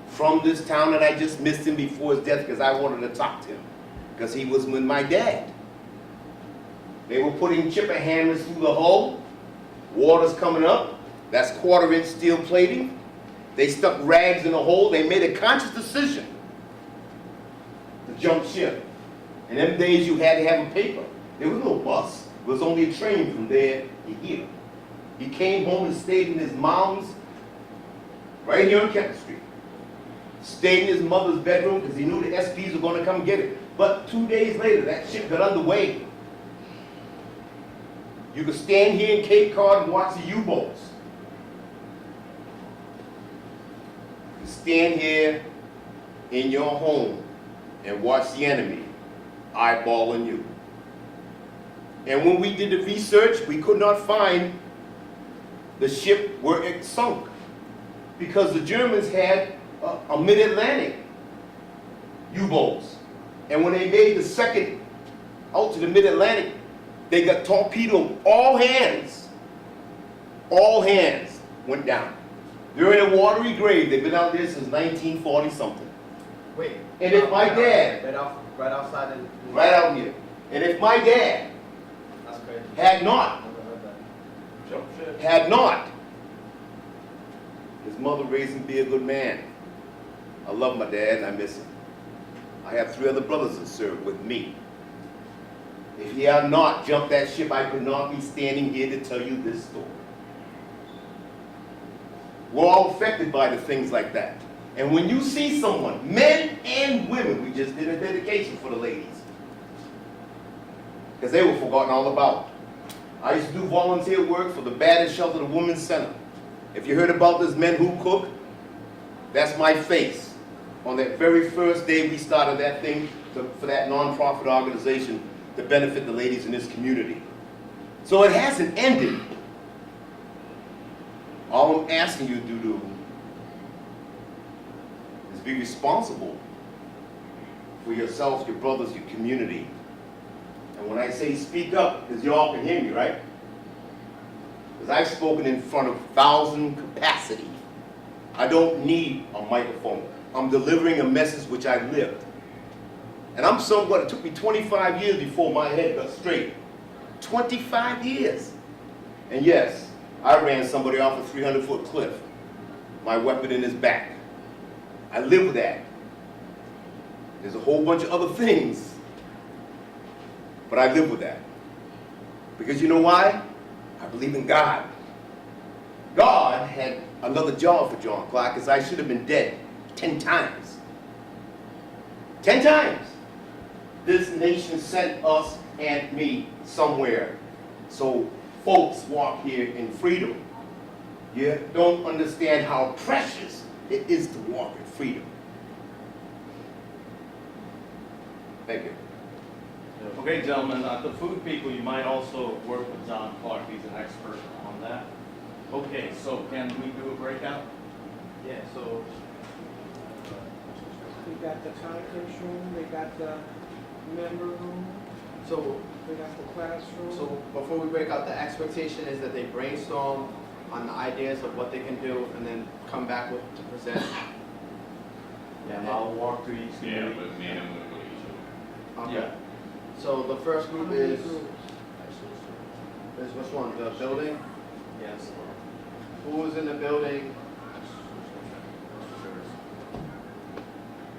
Speaker 9: from this town, and I just missed him before his death because I wanted to talk to him, because he was with my dad. They were putting chipper hammers through the hull, water's coming up, that's quarter-inch steel plating. They stuck rags in the hole. They made a conscious decision to jump ship. In them days, you had to have a paper. There was no bus. It was only a train from there to here. He came home and stayed in his mom's, right here on Kent Street. Stayed in his mother's bedroom because he knew the SPs were going to come get it. But 2 days later, that ship got underway. You could stand here in Cape Cod and watch the U-boats. You could stand here in your home and watch the enemy eyeballing you. And when we did the research, we could not find the ship where it sunk, because the Germans had a mid-Atlantic U-boats. And when they made the second out to the mid-Atlantic, they got torpedoed. All hands went down. They're in a watery grave. They've been out there since 1940 something.
Speaker 2: Wait.
Speaker 9: And if my dad,
Speaker 2: right outside the...
Speaker 9: right out here, and if my dad
Speaker 2: That's crazy.
Speaker 9: had not, his mother raised him to be a good man. I love my dad and I miss him. I have 3 other brothers that served with me. If he had not jumped that ship, I could not be standing here to tell you this story. We're all affected by the things like that. And when you see someone, men and women, we just did a dedication for the ladies, because they were forgotten all about. I used to do volunteer work for the Battered Shelter, the Women's Center. If you heard about this Men Who Cook, that's my face. On that very first day we started that thing for that nonprofit organization to benefit the ladies in this community. So it hasn't ended. All I'm asking you to do is be responsible for yourself, your brothers, your community. And when I say speak up, because y'all can hear me, right? Because I've spoken in front of 1,000 capacity. I don't need a microphone. I'm delivering a message which I lived. And I'm somewhat, it took me 25 years before my head got straight. 25 years. And yes, I ran somebody off a 300-foot cliff. My weapon in his back. I live with that. There's a whole bunch of other things, but I live with that. Because you know why? I believe in God. God had another job for John Clark, because I should have been dead 10 times. 10 times. This nation sent us and me somewhere. So folks walk here in freedom. You don't understand how precious it is to walk in freedom. Thank you.
Speaker 5: Okay, gentlemen, the food people, you might also work with John Clark. He's an expert on that. Okay, so can we do a breakout?
Speaker 12: Yeah, so
Speaker 16: We got the conference room, they got the member room,
Speaker 2: So,
Speaker 16: they got the classroom.
Speaker 2: so before we break out, the expectation is that they brainstorm on the ideas of what they can do and then come back with to present.
Speaker 5: And I'll walk through each
Speaker 4: Yeah,
Speaker 5: community.
Speaker 4: but me and him will go to each other.
Speaker 2: Okay.
Speaker 5: Yeah.
Speaker 2: So the first
Speaker 16: How
Speaker 2: group
Speaker 16: many
Speaker 2: is
Speaker 16: groups?
Speaker 2: which one? The building?
Speaker 5: Yes.
Speaker 2: Who is in the building?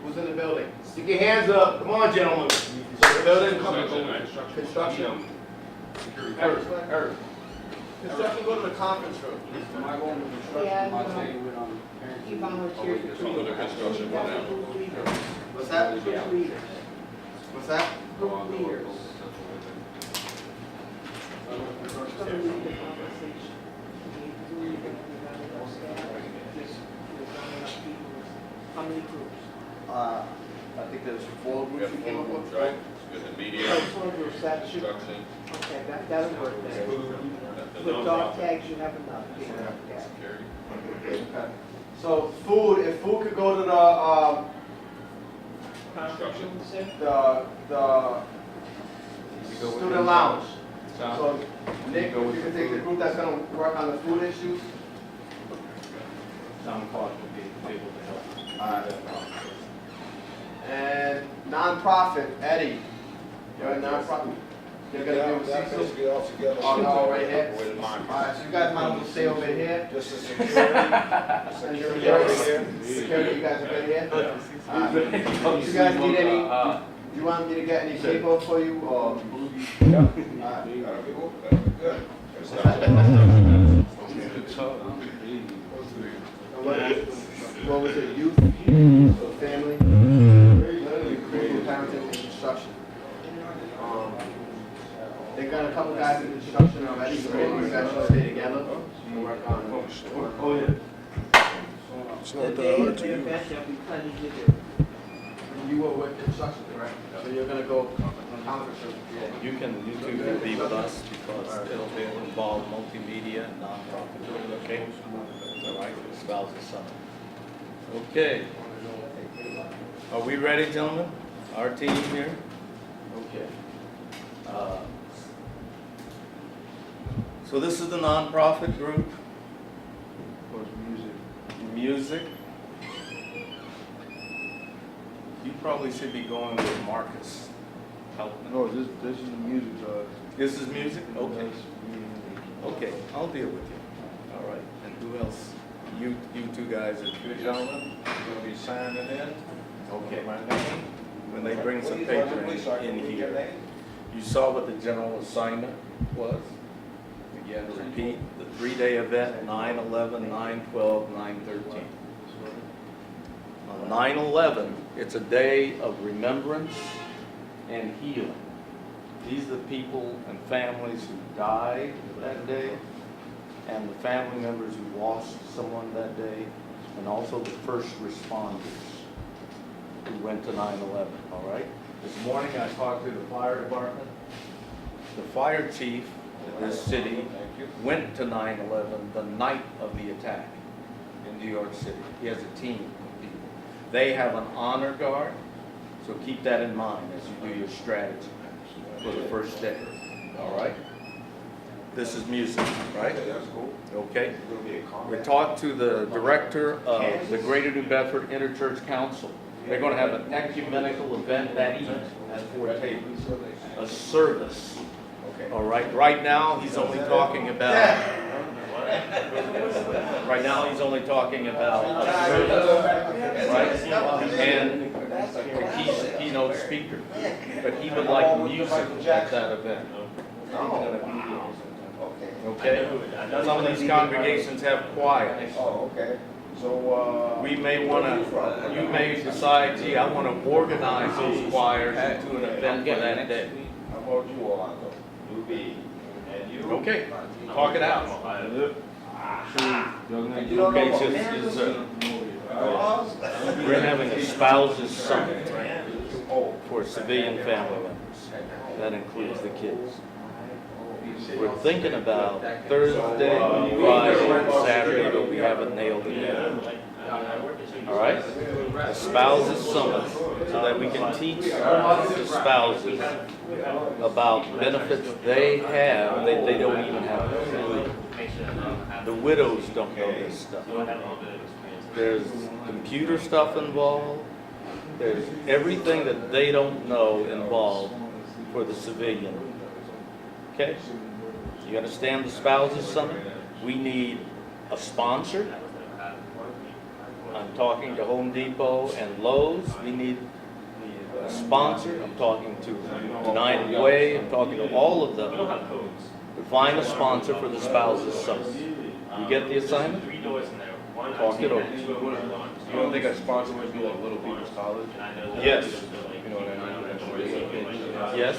Speaker 2: Who's in the building?
Speaker 9: Stick your hands up. Come on, gentlemen.
Speaker 2: So the building
Speaker 4: Construction, right?
Speaker 2: construction.
Speaker 5: Earth.
Speaker 2: Construction, go to the conference room.
Speaker 13: Am I going to construction?
Speaker 16: Yeah,
Speaker 13: I'll
Speaker 16: no.
Speaker 13: tell you when I'm
Speaker 16: He
Speaker 13: parent.
Speaker 16: volunteered
Speaker 4: Just
Speaker 16: to
Speaker 4: under the
Speaker 16: do it.
Speaker 4: construction
Speaker 16: We
Speaker 4: one
Speaker 16: got
Speaker 4: now.
Speaker 16: the group leaders.
Speaker 2: What's that?
Speaker 16: Group leaders.
Speaker 2: What's that?
Speaker 16: Group leaders. Gonna lead the conversation. We need three, but we got enough staff. There's not enough people. How many groups?
Speaker 2: I think there's 4
Speaker 4: We
Speaker 2: groups
Speaker 4: have
Speaker 2: you came
Speaker 4: 4
Speaker 2: up
Speaker 4: groups,
Speaker 2: with.
Speaker 4: right? It's good, the media,
Speaker 16: Oh, 4 groups, that should,
Speaker 4: construction,
Speaker 16: okay, that'll work then.
Speaker 4: the
Speaker 16: With dog
Speaker 4: nonprofit,
Speaker 16: tags, you have enough. Yeah.
Speaker 4: security.
Speaker 2: Okay. So food, if food could go to the,
Speaker 4: Construction.
Speaker 2: the student lounge. So Nick, if you could take the group that's gonna work on the food issues.
Speaker 5: Town clerk will be able to help.
Speaker 2: Alright. And nonprofit, Eddie, you're a nonprofit. You're gonna be with Cecil?
Speaker 3: Basically all together.
Speaker 2: Oh, no, right here?
Speaker 3: With mine.
Speaker 2: Alright, so you guys might as well stay over here.
Speaker 3: Just the security. Security over here.
Speaker 2: Security, you guys are good here? Alright. You guys need any, do you want me to get any paper for you, or?
Speaker 3: Yeah.
Speaker 2: Alright.
Speaker 3: That'll be good. That'll be good.
Speaker 2: What was it, youth, family, creative parenting and construction? They got a couple guys in construction already, so maybe we guys should stay together and work on.
Speaker 5: Oh, yeah.
Speaker 10: It's
Speaker 16: The
Speaker 10: not
Speaker 16: day
Speaker 10: that hard
Speaker 16: of
Speaker 10: to
Speaker 16: the
Speaker 10: do.
Speaker 16: event, there'll be plenty to do.
Speaker 2: You were with construction, correct? So you're gonna go on conference room?
Speaker 5: You can be with us because it'll involve multimedia and nonprofit, okay? All right, spouses summit. Okay. Are we ready, gentlemen? Our team here? Okay. So this is the nonprofit group.
Speaker 10: Of course, music.
Speaker 5: Music. You probably should be going with Marcus. Helping.
Speaker 10: No, this is the music,
Speaker 5: This is music? Okay. Okay, I'll deal with you. All right. And who else? You two guys are
Speaker 3: You gentlemen, you're gonna be signing in.
Speaker 5: okay.
Speaker 3: My name.
Speaker 5: When they bring some
Speaker 3: Please,
Speaker 5: paper
Speaker 3: please, so I can
Speaker 5: in
Speaker 3: read your
Speaker 5: here.
Speaker 3: name.
Speaker 5: You saw what the general assignment was. Again, to repeat, the 3-day event, 9/11, 9/12, 9/13. On 9/11, it's a day of remembrance and healing. These are the people and families who died that day, and the family members who lost someone that day, and also the first responders who went to 9/11, all right? This morning I talked to the fire department. The fire chief in this city went to 9/11 the night of the attack in New York City. He has a team of people. They have an honor guard, so keep that in mind as you do your strategy for the first day, all right? This is music, right?
Speaker 3: Okay, that's cool.
Speaker 5: Okay?
Speaker 3: It's gonna be a
Speaker 5: We
Speaker 3: comment.
Speaker 5: talked to the director of the Greater New Bedford Interchurch Council. They're going to have an ecumenical event that evening at Fort Taber, a service.
Speaker 3: Okay.
Speaker 5: All right, right now, he's only talking about, right now, he's only talking about a service, right? And the keynote speaker. But he would like music at that event. Okay? Some of these congregations have choirs.
Speaker 3: Oh, okay. So,
Speaker 5: We may want to, you may decide, gee, I want to organize those choirs into an event for that day.
Speaker 3: how about you, Orlando? You be, and you?
Speaker 5: Okay, talk it out. Okay, we're having a spouses summit for civilian family members. That includes the kids. We're thinking about Thursday, Friday, Saturday, but we haven't nailed it yet. All right? A spouses summit, so that we can teach the spouses about benefits they have, they don't even have a clue. The widows don't know this stuff. There's computer stuff involved. There's everything that they don't know involved for the civilian. Okay? You understand the spouses summit? We need a sponsor. I'm talking to Home Depot and Lowe's. We need a sponsor. I'm talking to United Way. I'm talking to all of them to find a sponsor for the spouses summit. You get the assignment? Talk it over.
Speaker 10: You don't think a sponsor would be like Little People's College?
Speaker 5: Yes.
Speaker 10: You know what I mean?
Speaker 5: Yes.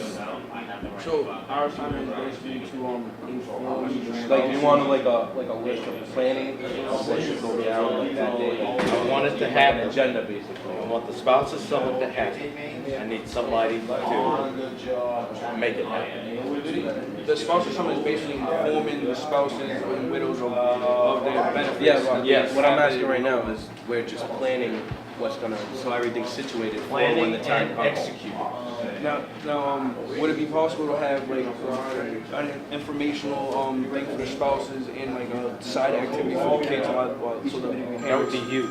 Speaker 13: So our assignment is basically to inform.
Speaker 8: Like, you want like a list of planning of what should go down like that day?
Speaker 17: I want it to have an agenda, basically. I want the spouses someone to have it. I need somebody to make it happen.
Speaker 13: The spousal summit is basically informing the spouses and widows of their benefits.
Speaker 8: Yes, what I'm asking right now is we're just planning what's gonna, so everything's situated for when the time comes.
Speaker 17: Execute.
Speaker 13: Now, would it be possible to have like an informational thing for the spouses and like a side activity for the kids so the
Speaker 17: That would be huge.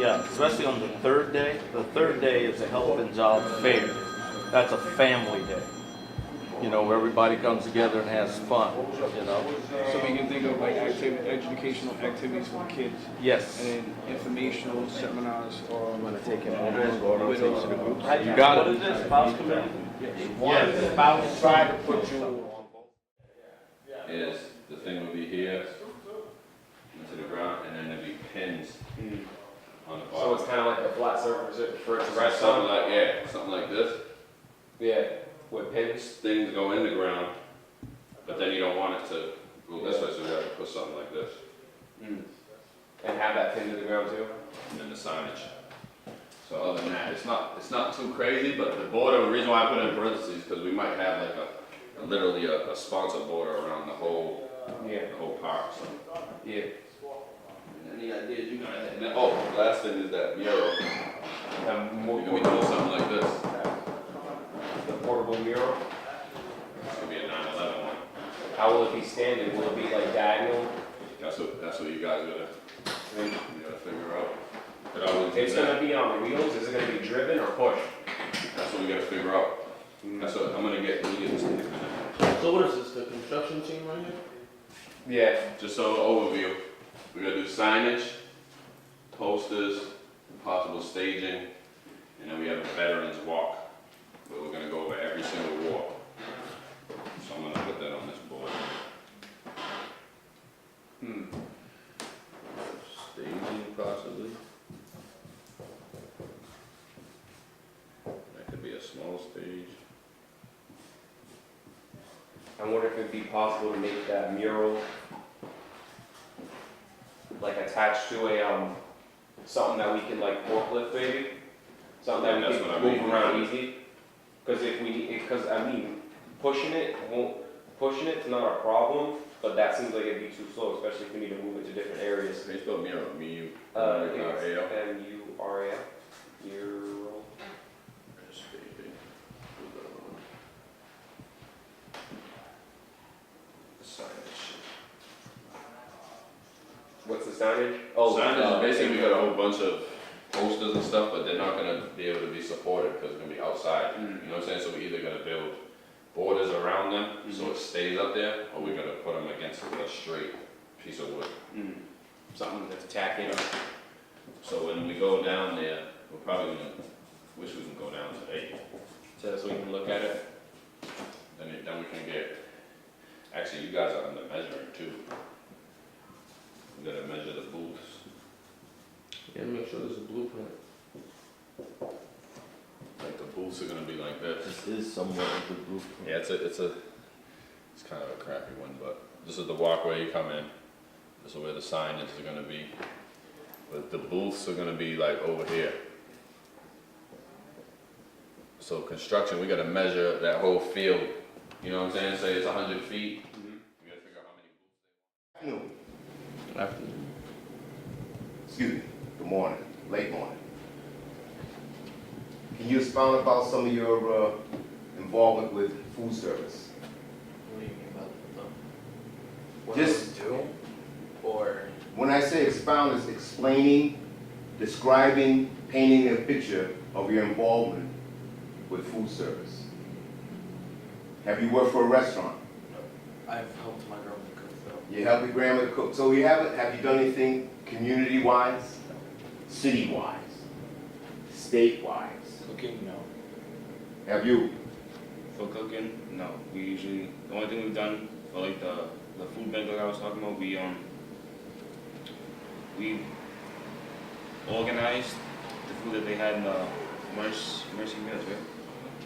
Speaker 17: Yeah, especially on the third day. The third day is a health and job fair. That's a family day. You know, where everybody comes together and has fun, you know?
Speaker 13: So we can think of like educational activities for the kids.
Speaker 17: Yes.
Speaker 13: And then informational seminars or.
Speaker 8: I'm gonna take him over
Speaker 13: widows.
Speaker 8: to the group.
Speaker 17: You got it. What is this, spouse committee?
Speaker 9: Yes, spouse try to put you on both.
Speaker 4: Is the thing will be here into the ground, and then there'll be pins on the
Speaker 15: So
Speaker 4: bottom.
Speaker 15: it's kind of like a flat surface for it to rest
Speaker 4: Something
Speaker 15: on?
Speaker 4: like, yeah, something like this.
Speaker 15: Yeah, with pins?
Speaker 4: Things go in the ground, but then you don't want it to go this way, so you gotta put something like this.
Speaker 15: And have that pinned to the ground too?
Speaker 4: And then the signage. So other than that, it's not too crazy, but the border, the reason why I put it in parentheses, because we might have like literally a sponsor border around the whole park, so.
Speaker 15: Yeah.
Speaker 4: Any ideas you guys have? Oh, last thing is that mural. We're gonna be doing something like this.
Speaker 15: The portable mural?
Speaker 4: It's gonna be a 9/11 one.
Speaker 15: How will it be standing? Will it be like diagonal?
Speaker 4: That's what you guys gotta figure out. But I would do
Speaker 15: It's
Speaker 4: that.
Speaker 15: gonna be on wheels? Is it gonna be driven or pushed?
Speaker 4: That's what we gotta figure out. That's what I'm gonna get.
Speaker 8: So what is this, the construction team right here?
Speaker 15: Yeah.
Speaker 4: Just so overview, we're gonna do signage, posters, possible staging, and then we have a veterans walk, where we're gonna go over every single walk. So I'm gonna put that on this board. Staging possibly. That could be a small stage.
Speaker 15: I wonder if it'd be possible to make that mural like attached to a something that we can like forklift maybe, something that we can move around easy. Because pushing it's not a problem, but that seems like it'd be too slow, especially if we need to move it to different areas.
Speaker 4: They spell mural, M-U-R-A-L.
Speaker 15: M-U-R-A-L. Mural.
Speaker 4: Signage.
Speaker 15: What's the signage?
Speaker 4: Signage is basically, we got a whole bunch of posters and stuff, but they're not gonna be able to be supported because it's gonna be outside. You know what I'm saying? So we either gonna build borders around them so it stays up there, or we're gonna put them against a straight piece of wood.
Speaker 15: Something that's tacky.
Speaker 4: So when we go down there, we're probably gonna wish we can go down today.
Speaker 15: So we can look at it.
Speaker 4: Then we can get. Actually, you guys are under measuring too. We gotta measure the booths.
Speaker 8: Yeah, make sure there's a blueprint.
Speaker 4: Like the booths are gonna be like this.
Speaker 17: This is somewhat of the blueprint.
Speaker 4: Yeah, it's kind of a crappy one, but this is the walkway you come in. This is where the signage is gonna be. But the booths are gonna be like over here. So construction, we gotta measure that whole field. You know what I'm saying? Say it's 100 feet. We gotta figure out how many booths they want.
Speaker 9: Afternoon. Excuse me, good morning, late morning. Can you expound about some of your involvement with food service?
Speaker 8: What do you mean about
Speaker 12: What
Speaker 9: Just-
Speaker 12: do we do? Or
Speaker 9: When I say expound, it's explaining, describing, painting a picture of your involvement with food service. Have you worked for a restaurant?
Speaker 12: I've helped my grandmother cook though.
Speaker 9: You help your grandmother cook. So have you done anything community-wise, city-wise, state-wise?
Speaker 11: Cooking, no.
Speaker 9: Have you?
Speaker 11: For cooking, no. We usually, the only thing we've done for like the food bank like I was talking about, we organized the food that they had in the mercy meals, right?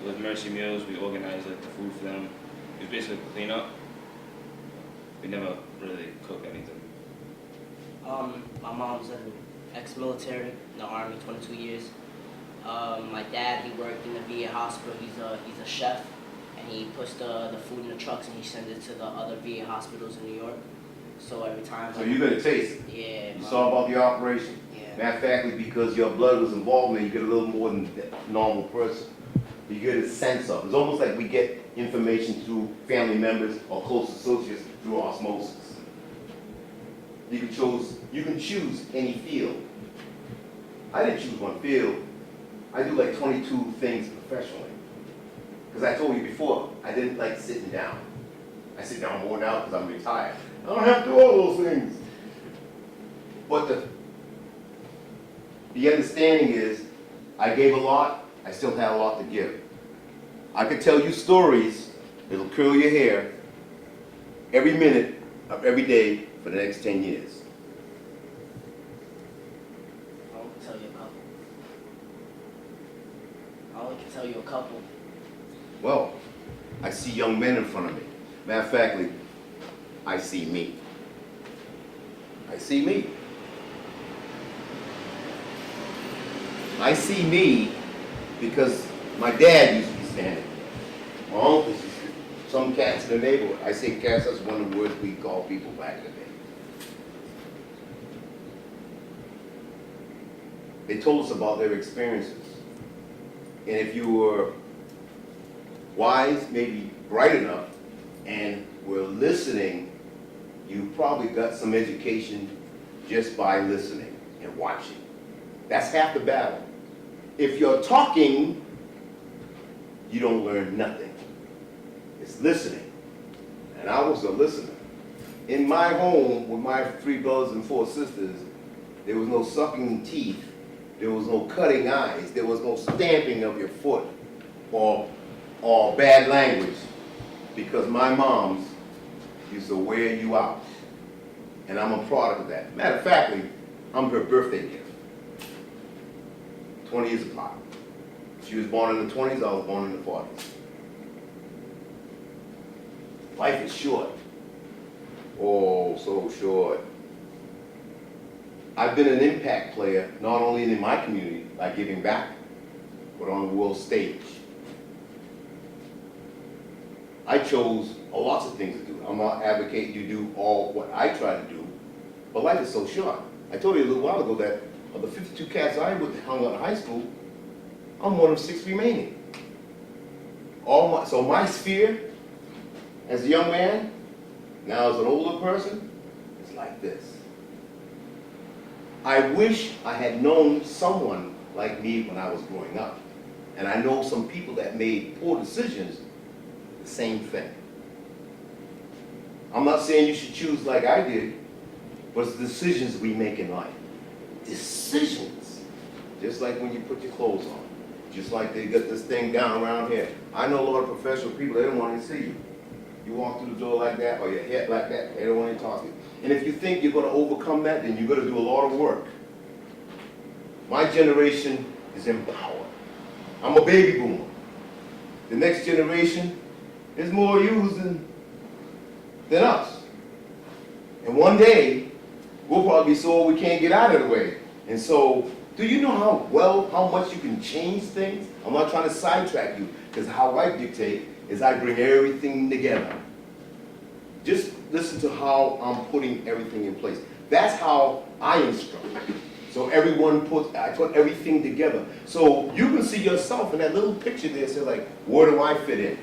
Speaker 11: with Mercy Meals, we organized like the food for them. It was basically clean up. We never really cook anything.
Speaker 14: My mom's an ex-military in the Army, 22 years. My dad, he worked in the VA hospital. He's a chef, and he puts the food in the trucks and he sends it to the other VA hospitals in New York. So every time.
Speaker 9: So you're gonna taste it?
Speaker 14: Yeah.
Speaker 9: You saw about the operation?
Speaker 14: Yeah.
Speaker 9: Matter of fact, because your blood was involved in it, you get a little more than a normal person. You get a sense of it. It's almost like we get information through family members or close associates through osmosis. You can choose any field. I didn't choose one field. I do like 22 things professionally. Because I told you before, I didn't like sitting down. I sit down more now because I'm retired. I don't have to do all those things. But the understanding is, I gave a lot, I still have a lot to give. I could tell you stories that'll curl your hair every minute of every day for the next 10 years.
Speaker 14: I only can tell you a couple. I only can tell you a couple.
Speaker 9: Well, I see young men in front of me. Matter of fact, I see me. I see me. I see me because my dad used to be standing there. My uncles, some cats in the neighborhood. I say cats, that's one of the words we call people back in the day. They told us about their experiences. And if you were wise, maybe bright enough, and were listening, you probably got some education just by listening and watching. That's half the battle. If you're talking, you don't learn nothing. It's listening. And I was a listener. In my home, with my 3 brothers and 4 sisters, there was no sucking teeth. There was no cutting eyes. There was no stamping of your foot or bad language, because my moms used to wear you out. And I'm a product of that. Matter of fact, I'm her birthday gift. 20 years apart. She was born in the 20s, I was born in the 40s. Life is short. Oh, so short. I've been an impact player, not only in my community, by giving back, but on the world stage. I chose lots of things to do. I'm not advocating you do all what I try to do, but life is so short. I told you a little while ago that of the 52 cats I hung out in high school, I'm one of 6 remaining. So my sphere, as a young man, now as an older person, is like this. I wish I had known someone like me when I was growing up. And I know some people that made poor decisions, the same thing. I'm not saying you should choose like I did, but it's the decisions we make in life. Decisions. Just like when you put your clothes on. Just like they got this thing down around here. I know a lot of professional people, they don't want to see you. You walk through the door like that, or your head like that, they don't want to talk to you. And if you think you're going to overcome that, then you're going to do a lot of work. My generation is empowered. I'm a baby boomer. The next generation is more used than us. And one day, we'll probably be so old we can't get out of the way. And so, do you know how much you can change things? I'm not trying to sidetrack you, because how I dictate is I bring everything together. Just listen to how I'm putting everything in place. That's how I instruct. So I put everything together. So you can see yourself in that little picture there, say like, where do I fit in?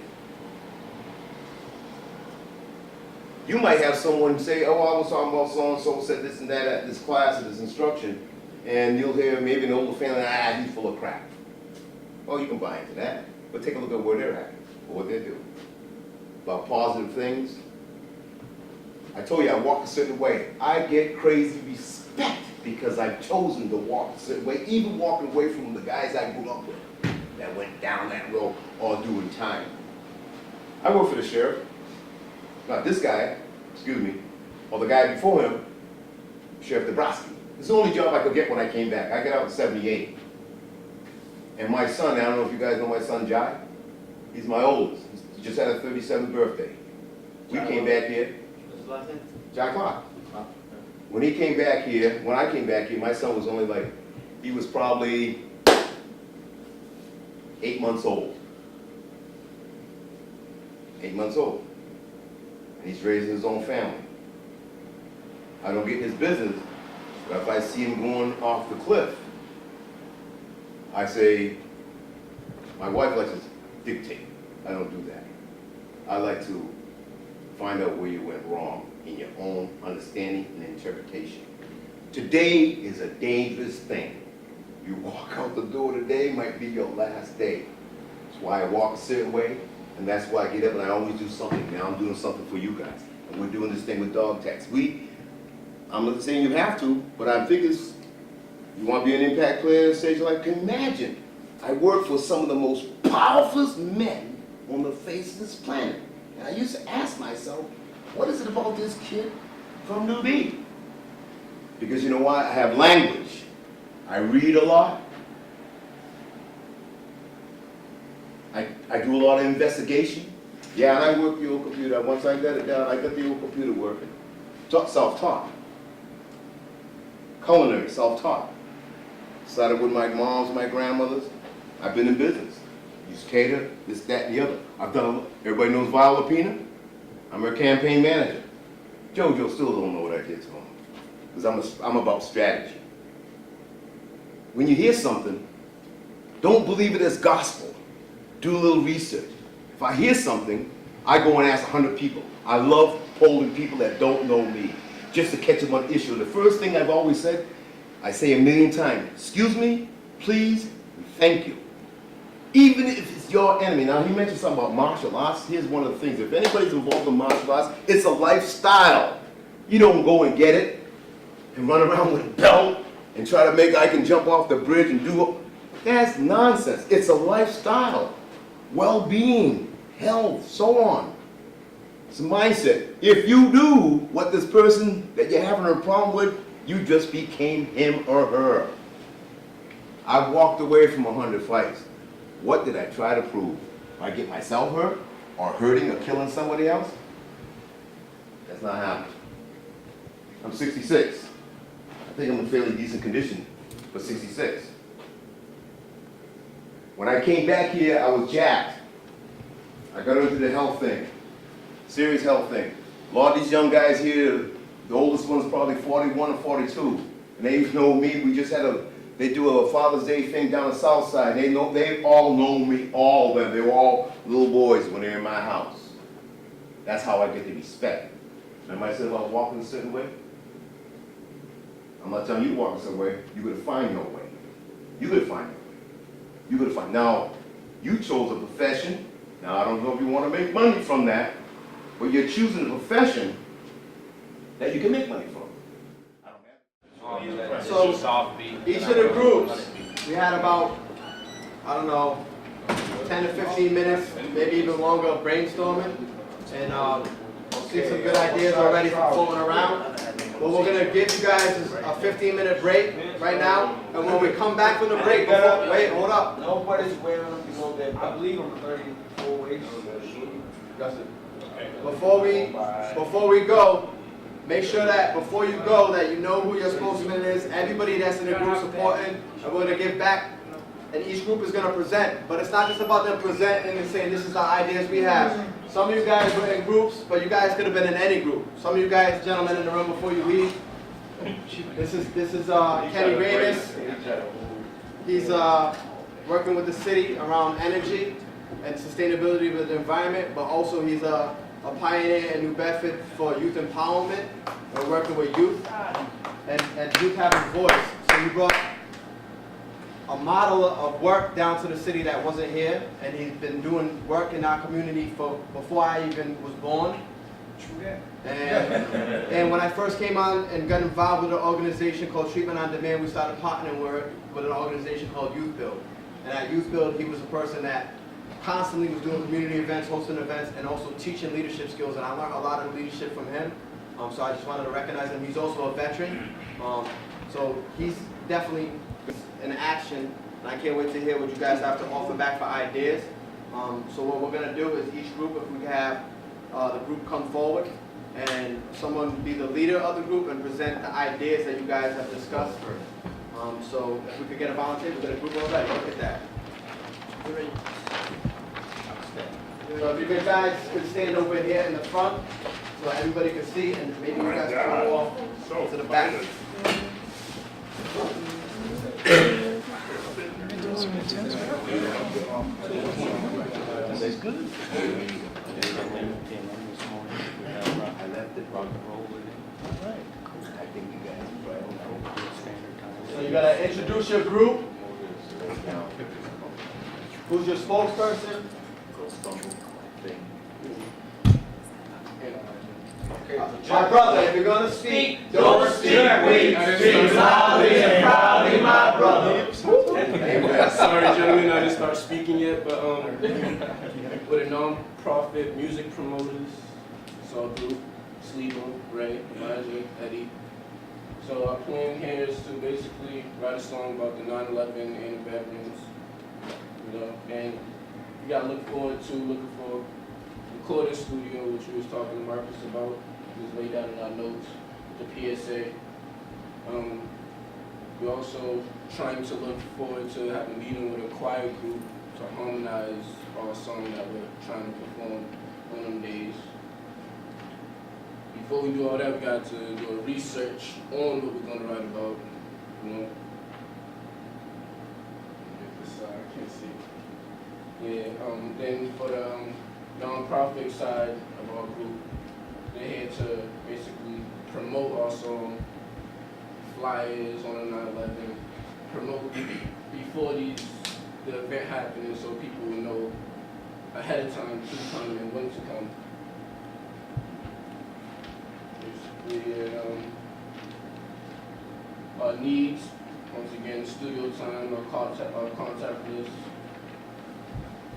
Speaker 9: You might have someone say, oh, I was talking about so-and-so said this and that at this class, at this instruction, and you'll hear maybe an older family, he's full of crap. Oh, you can buy into that, but take a look at where they're at, or what they're doing. About positive things. I told you I walk a certain way. I get crazy respect because I've chosen to walk a certain way, even walking away from the guys I grew up with that went down that road all doing time. I work for the sheriff. Not this guy, excuse me, or the guy before him, Sheriff Dabrowski. It's the only job I could get when I came back. I got out in '78. And my son, I don't know if you guys know my son Jai. He's my oldest. He just had a 37th birthday. We came back here.
Speaker 8: What's his last name?
Speaker 9: John Clark. When he came back here, when I came back here, my son was only like, he was probably 8 months old. 8 months old. And he's raising his own family. I don't get his business, but if I see him going off the cliff, I say, my wife likes to dictate. I don't do that. I like to find out where you went wrong in your own understanding and interpretation. Today is a dangerous thing. You walk out the door today might be your last day. That's why I walk a certain way, and that's why I get up and I always do something. Now I'm doing something for you guys. And we're doing this thing with Dog Tags. I'm not saying you have to, but I think it's, you want to be an impact player, stage of life, imagine. I work for some of the most powerful men on the face of this planet. And I used to ask myself, what is it about this kid from New B? Because you know why? I have language. I read a lot. I do a lot of investigation. Yeah, and I work the old computer. Once I got it down, I got the old computer working. Self-taught. Culinary, self-taught. Started with my moms, my grandmothers. I've been in business. Used to cater, this, that, and the other. I've done, everybody knows Viola Pina? I'm her campaign manager. JoJo still don't know what I did to him. Because I'm about strategy. When you hear something, don't believe it as gospel. Do a little research. If I hear something, I go and ask 100 people. I love polling people that don't know me, just to catch them on issue. The first thing I've always said, I say a million times, excuse me, please, and thank you. Even if it's your enemy. Now, he mentioned something about martial arts. Here's one of the things. If anybody's involved in martial arts, it's a lifestyle. You don't go and get it and run around with a belt and try to make I can jump off the bridge and do it. That's nonsense. It's a lifestyle. Well-being, health, so on. It's a mindset. If you do what this person that you're having a problem with, you just became him or her. I walked away from 100 fights. What did I try to prove? I get myself hurt or hurting or killing somebody else? That's not happening. I'm 66. I think I'm in fairly decent condition for 66. When I came back here, I was jacked. I got into the health thing, serious health thing. A lot of these young guys here, the oldest one's probably 41 or 42, and they know me. We just had they do a Father's Day thing down the south side. They all know me, all of them. They were all little boys when they were in my house. That's how I get the respect. Remember I said about walking a certain way? I'm not telling you to walk a certain way. You're going to find your way. You're going to find your way. You're going to find. Now, you chose a profession. Now, I don't know if you want to make money from that, but you're choosing a profession that you can make money from.
Speaker 2: So, each of the groups, we had about, I don't know, 10 to 15 minutes, maybe even longer of brainstorming. And see some good ideas already floating around. What we're going to give you guys is a 15-minute break right now. And when we come back from the break, wait, hold up.
Speaker 8: Nobody's wearing them below their, I believe I'm 34 weeks.
Speaker 2: Before we go, make sure that before you go that you know who your spokesman is, everybody that's in the group supporting, and we're going to give back. And each group is going to present, but it's not just about them presenting and saying this is the ideas we have. Some of you guys were in groups, but you guys could have been in any group. Some of you guys, gentlemen in the room before you leave, this is Kenny Ramis. He's working with the city around energy and sustainability with the environment, but also he's a pioneer in New Bedford for youth empowerment. We're working with youth, and youth have a voice. So he brought a model of work down to the city that wasn't here, and he's been doing work in our community before I even was born. And when I first came on and got involved with an organization called Treatment on Demand, we started partnering with an organization called YouthBuild. And at YouthBuild, he was a person that constantly was doing community events, hosting events, and also teaching leadership skills. And I learned a lot of leadership from him. So I just wanted to recognize him. He's also a veteran. So he's definitely in action, and I can't wait to hear what you guys have to offer back for ideas. So what we're gonna do is each group, if we have the group come forward and someone be the leader of the group and present the ideas that you guys have discussed. So if we could get a volunteer, we've got a group already. Look at that. So if you guys could stand over here in the front so everybody can see, and maybe you guys can go off to the back.
Speaker 17: That's good. I left it rock and roll with it. All right. I think you guys
Speaker 2: So you gotta introduce your group. Who's your spokesperson? My brother, if you're gonna speak, don't speak weak. Speak loudly and proudly, my brother.
Speaker 18: Sorry, gentlemen, I didn't start speaking yet, but with a non-profit music promoters, so group, Sleevo, Ray, Elijah, Eddie. So our plan here is to basically write a song about the 9/11 and the veterans, you know, and you gotta looking for recording studio, which we was talking to Marcus about. It was laid down in our notes, the PSA. We're also trying to look forward to having a meeting with a choir group to harmonize our song that we're trying to perform on them days. Before we do all that, we got to do a research on what we're going to write about, you know. Get this side, I can't see. Yeah, then for the non-profit side of our group, they're here to basically promote our song, flyers on the 9/11, promote before the event happening so people will know ahead of time who's coming and when to come. Basically, our needs, once again, studio time, our contact list,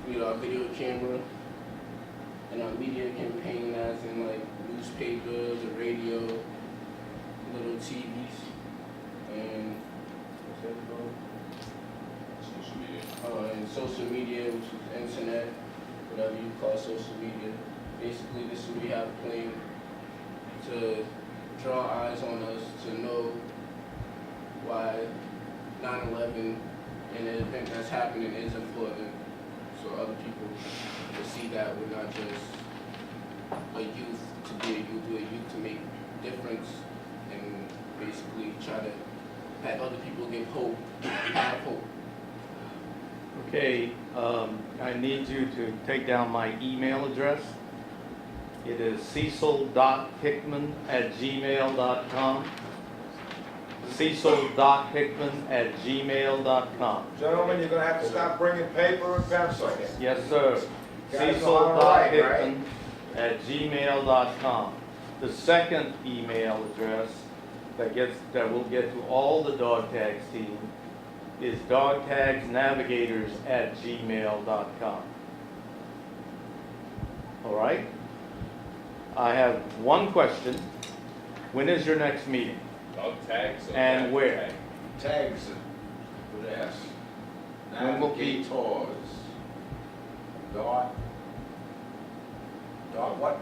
Speaker 18: we need our video camera, and our media campaign as in like newspapers, the radio, little TVs, and what's that called?
Speaker 4: Social media.
Speaker 18: And social media, which is internet, whatever you call social media. Basically, this is what we have planned to draw eyes on us, to know why 9/11 and the event that's happening is important, so other people will see that we're not just a youth to be a youth, we're a youth to make difference, and basically try to have other people get hope, have hope.
Speaker 17: Okay, I need you to take down my email address. It is cecil.hickman@gmail.com. Cecil.hickman@gmail.com.
Speaker 3: Gentlemen, you're gonna have to stop bringing paper and pencil.
Speaker 17: Yes, sir. Cecil.hickman@gmail.com. The second email address that will get to all the Dog Tags team is DogTagsNavigators@gmail.com. All right? I have one question. When is your next meeting?
Speaker 4: Dog tags.
Speaker 17: And where?
Speaker 3: Tags with S.
Speaker 17: When will be-
Speaker 3: Navigators. Dog what?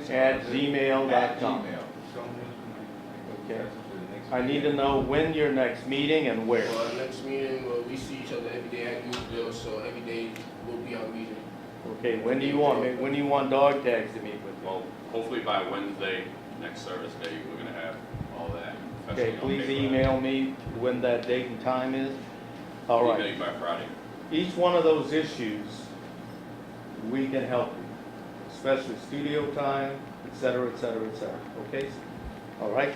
Speaker 17: @gmail.com.
Speaker 3: Gmail.
Speaker 17: Okay. I need to know when your next meeting and where.
Speaker 18: Well, our next meeting, well, we see each other every day at YouthBuild, so every day will be our meeting.
Speaker 17: Okay, when do you want Dog Tags to meet with you?
Speaker 4: Well, hopefully by Wednesday, next service day, we're gonna have all that.
Speaker 17: Okay,
Speaker 4: especially on
Speaker 17: please
Speaker 4: paper.
Speaker 17: email me when that date and time is. All
Speaker 4: Email
Speaker 17: right.
Speaker 4: you by Friday.
Speaker 17: Each one of those issues, we can help you, especially studio time, et cetera, et cetera, et cetera. Okay? All right?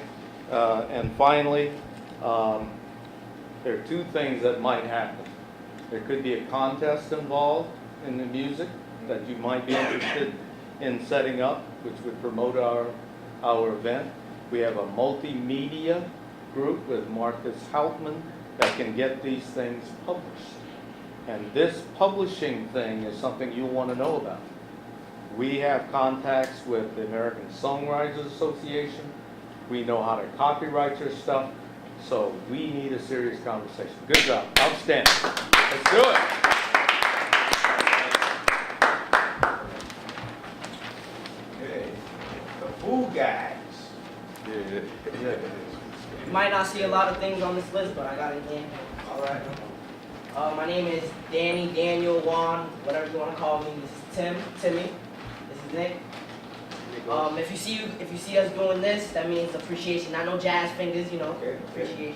Speaker 17: And finally, there are two things that might happen. There could be a contest involved in the music that you might be interested in setting up, which would promote our event. We have a multimedia group with Marcus Hauptman that can get these things published. And this publishing thing is something you'll want to know about. We have contacts with the American Songwriters Association. We know how to copyright your stuff. So we need a serious conversation. Good job. Outstanding. Let's do it.
Speaker 14: see a lot of things on this list, but I got it here. All right. My name is Danny, Daniel, Juan, whatever you want to call me. This is Timmy. This is Nick. If you see us doing this, that means appreciation. Not no jazz fingers, you know. Appreciation.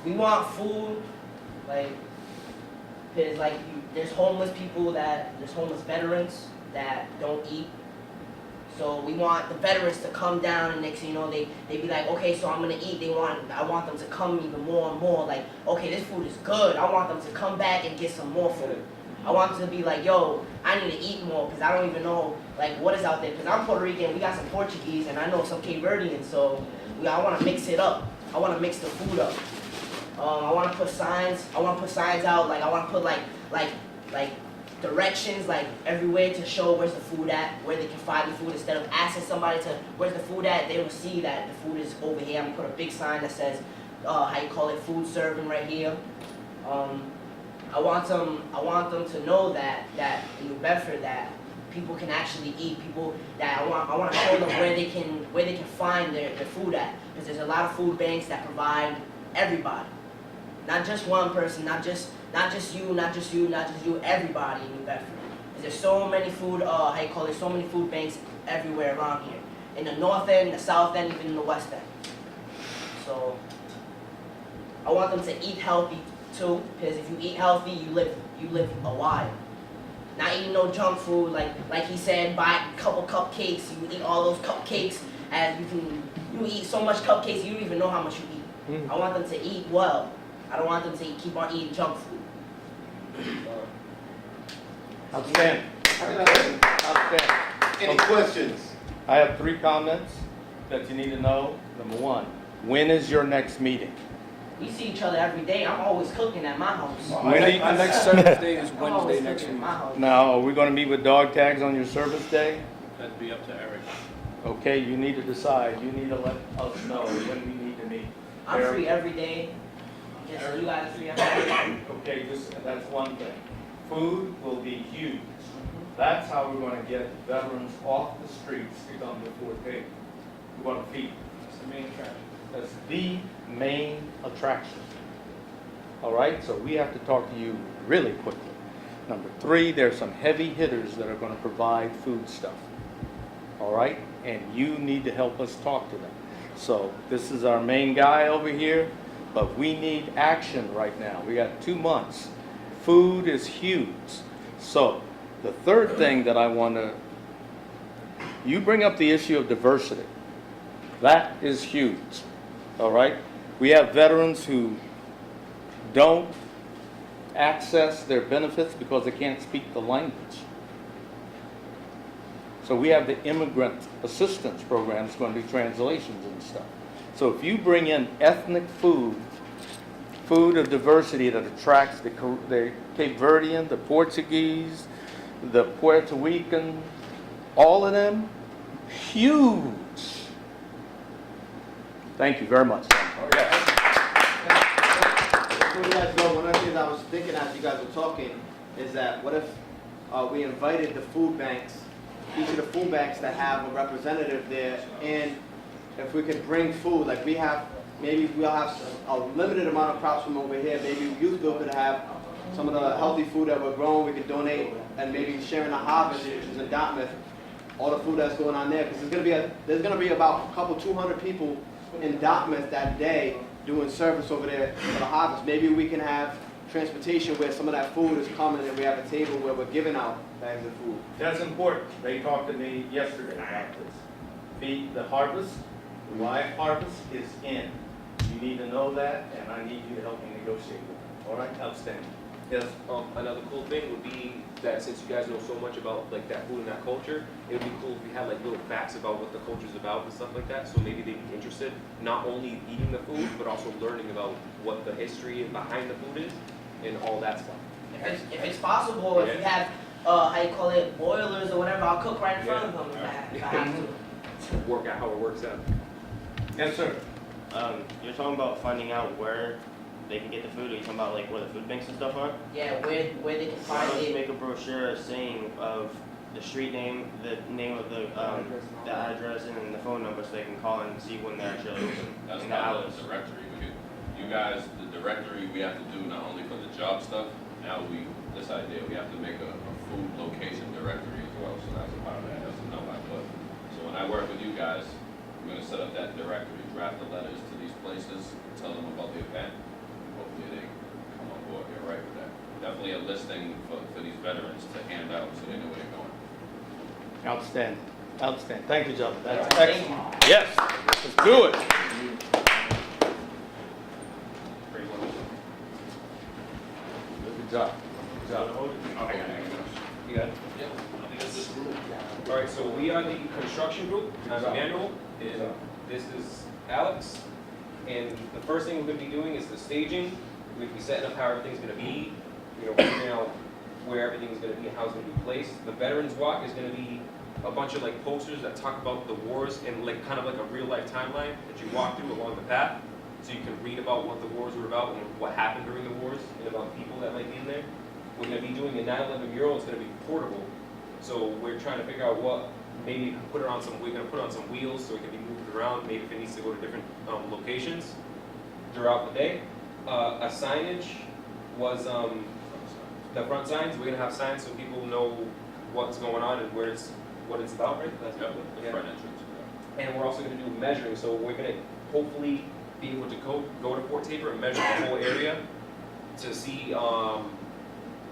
Speaker 14: We want food, there's homeless veterans that don't eat. So we want the veterans to come down, and next thing you know, they be like, okay, so I'm gonna eat. I want them to come even more and more. Like, okay, this food is good. I want them to come back and get some more food. I want them to be like, yo, I need to eat more because I don't even know what is out there. Because I'm Puerto Rican, we got some Portuguese, and I know some Cape Verdean. So I want to mix it up. I want to mix the food up. I want to put signs. I want to put signs out. I want to put directions everywhere to show where's the food at, where they can find the food. Instead of asking somebody to where's the food at, they will see that the food is over here. I'm gonna put a big sign that says food serving right here. I want them to know that in New Bedford that people can actually eat. People that I want to show them where they can find their food at, because there's a lot of food banks that provide everybody, not just one person, not just you, everybody in New Bedford. There's so many so many food banks everywhere around here. In the north end, the south end, even in the west end. So I want them to eat healthy too, because if you eat healthy, you live a while. Not eating no junk food, like he said, buy a couple cupcakes, you eat all those cupcakes, and you eat so much cupcakes you don't even know how much you eat. I want them to eat well. I don't want them to keep on eating junk food.
Speaker 17: Outstanding.
Speaker 9: Any questions?
Speaker 17: I have 3 comments that you need to know. Number 1, when is your next meeting?
Speaker 14: We see each other every day. I'm always cooking at my house.
Speaker 13: My next service day is Wednesday next week.
Speaker 17: Now, are we going to meet with Dog Tags on your service day?
Speaker 13: That'd be up to Eric.
Speaker 17: Okay, you need to decide. You need to let us know when we need to meet.
Speaker 14: I'm free every day. Just you guys are free every day.
Speaker 17: Okay, that's one thing. Food will be huge. That's how we're going to get veterans off the streets to come to Fort Taber. We're going to feed.
Speaker 13: That's the main attraction.
Speaker 17: That's the main attraction. All right, so we have to talk to you really quickly. Number 3, there's some heavy hitters that are going to provide food stuff. All right, and you need to help us talk to them. So this is our main guy over here, but we need action right now. We got 2 months. Food is huge. So the third thing that I want to, you bring up the issue of diversity. That is huge. All right? We have veterans who don't access their benefits because they can't speak the language. So we have the immigrant assistance program that's going to do translations and stuff. So if you bring in ethnic food of diversity that attracts the Cape Verdean, the Portuguese, the Puerto Rican, all of them, huge. Thank you very much.
Speaker 2: Before you guys go, one of the things I was thinking as you guys were talking is that what if we invited the food banks, each of the food banks that have a representative there, and if we could bring food, like maybe we'll have a limited amount of crops from over here, maybe YouthBuild could have some of the healthy food that we're growing, we could donate, and maybe sharing the harvest, which is in Dartmouth, all the food that's going on there, because there's gonna be about a couple 200 people in Dartmouth that day doing service over there for the harvest. Maybe we can have transportation where some of that food is coming and we have a table where we're giving out bags of food.
Speaker 17: That's important. They talked to me yesterday about this. The harvest, the live harvest is in. You need to know that, and I need you to help me negotiate with them. All right? Outstanding. Yes?
Speaker 15: Another cool thing would be that since you guys know so much about that food and that culture, it would be cool if we had little facts about what the culture's about and stuff like that. So maybe they'd be interested not only eating the food, but also learning about what the history behind the food is and all that stuff.
Speaker 14: If it's possible, if you have boilers or whatever, I'll cook right in front of them if I have to.
Speaker 15: Work out how it works out.
Speaker 17: Yes, sir.
Speaker 6: You're talking about finding out where they can get the food, or you talking about where the food banks and stuff are?
Speaker 14: Yeah, where they can
Speaker 6: Why
Speaker 14: find
Speaker 6: don't you
Speaker 14: it.
Speaker 6: make a brochure saying of the street name, the name of the address, and then the phone number, so they can call and see when they're actually open.
Speaker 4: That's
Speaker 6: and the
Speaker 4: not
Speaker 6: hours.
Speaker 4: the directory. You guys, the directory we have to do not only for the job stuff. Now this idea, we have to make a food location directory as well. So that's a part of that. That's a note I put. So when I work with you guys, we're gonna set up that directory, draft the letters to these places, tell them about the event. Hopefully they come on board. You're right with that. Definitely a listing for these veterans to hand out so they know where they're going.
Speaker 17: Outstanding. Outstanding. Thank you, gentlemen. That's excellent. Yes, let's do it. Good job. Good job.
Speaker 15: You got it? Yep. All right, so we are the construction group. I'm Emmanuel, and this is Alex. And the first thing we're going to be doing is the staging. We're going to be setting up how everything's going to be, figuring out where everything's going to be and how it's going to be placed. The Veterans Walk is going to be a bunch of like posters that talk about the wars and like kind of like a real life timeline that you walk through along the path, so you can read about what the wars were about and what happened during the wars and about people that might be in there. We're going to be doing a 9/11 mural. It's going to be portable, so we're trying to figure out what maybe put it on some. We're going to put it on some wheels so it can be moved around. Maybe if it needs to go to different locations throughout the day. A signage was the front signs. We're going to have signs so people know what's going on and what it's about, right? That's
Speaker 4: the front entrance.
Speaker 15: And we're also going to do measuring, so we're going to hopefully be able to go to Fort Taber and measure the whole area to see,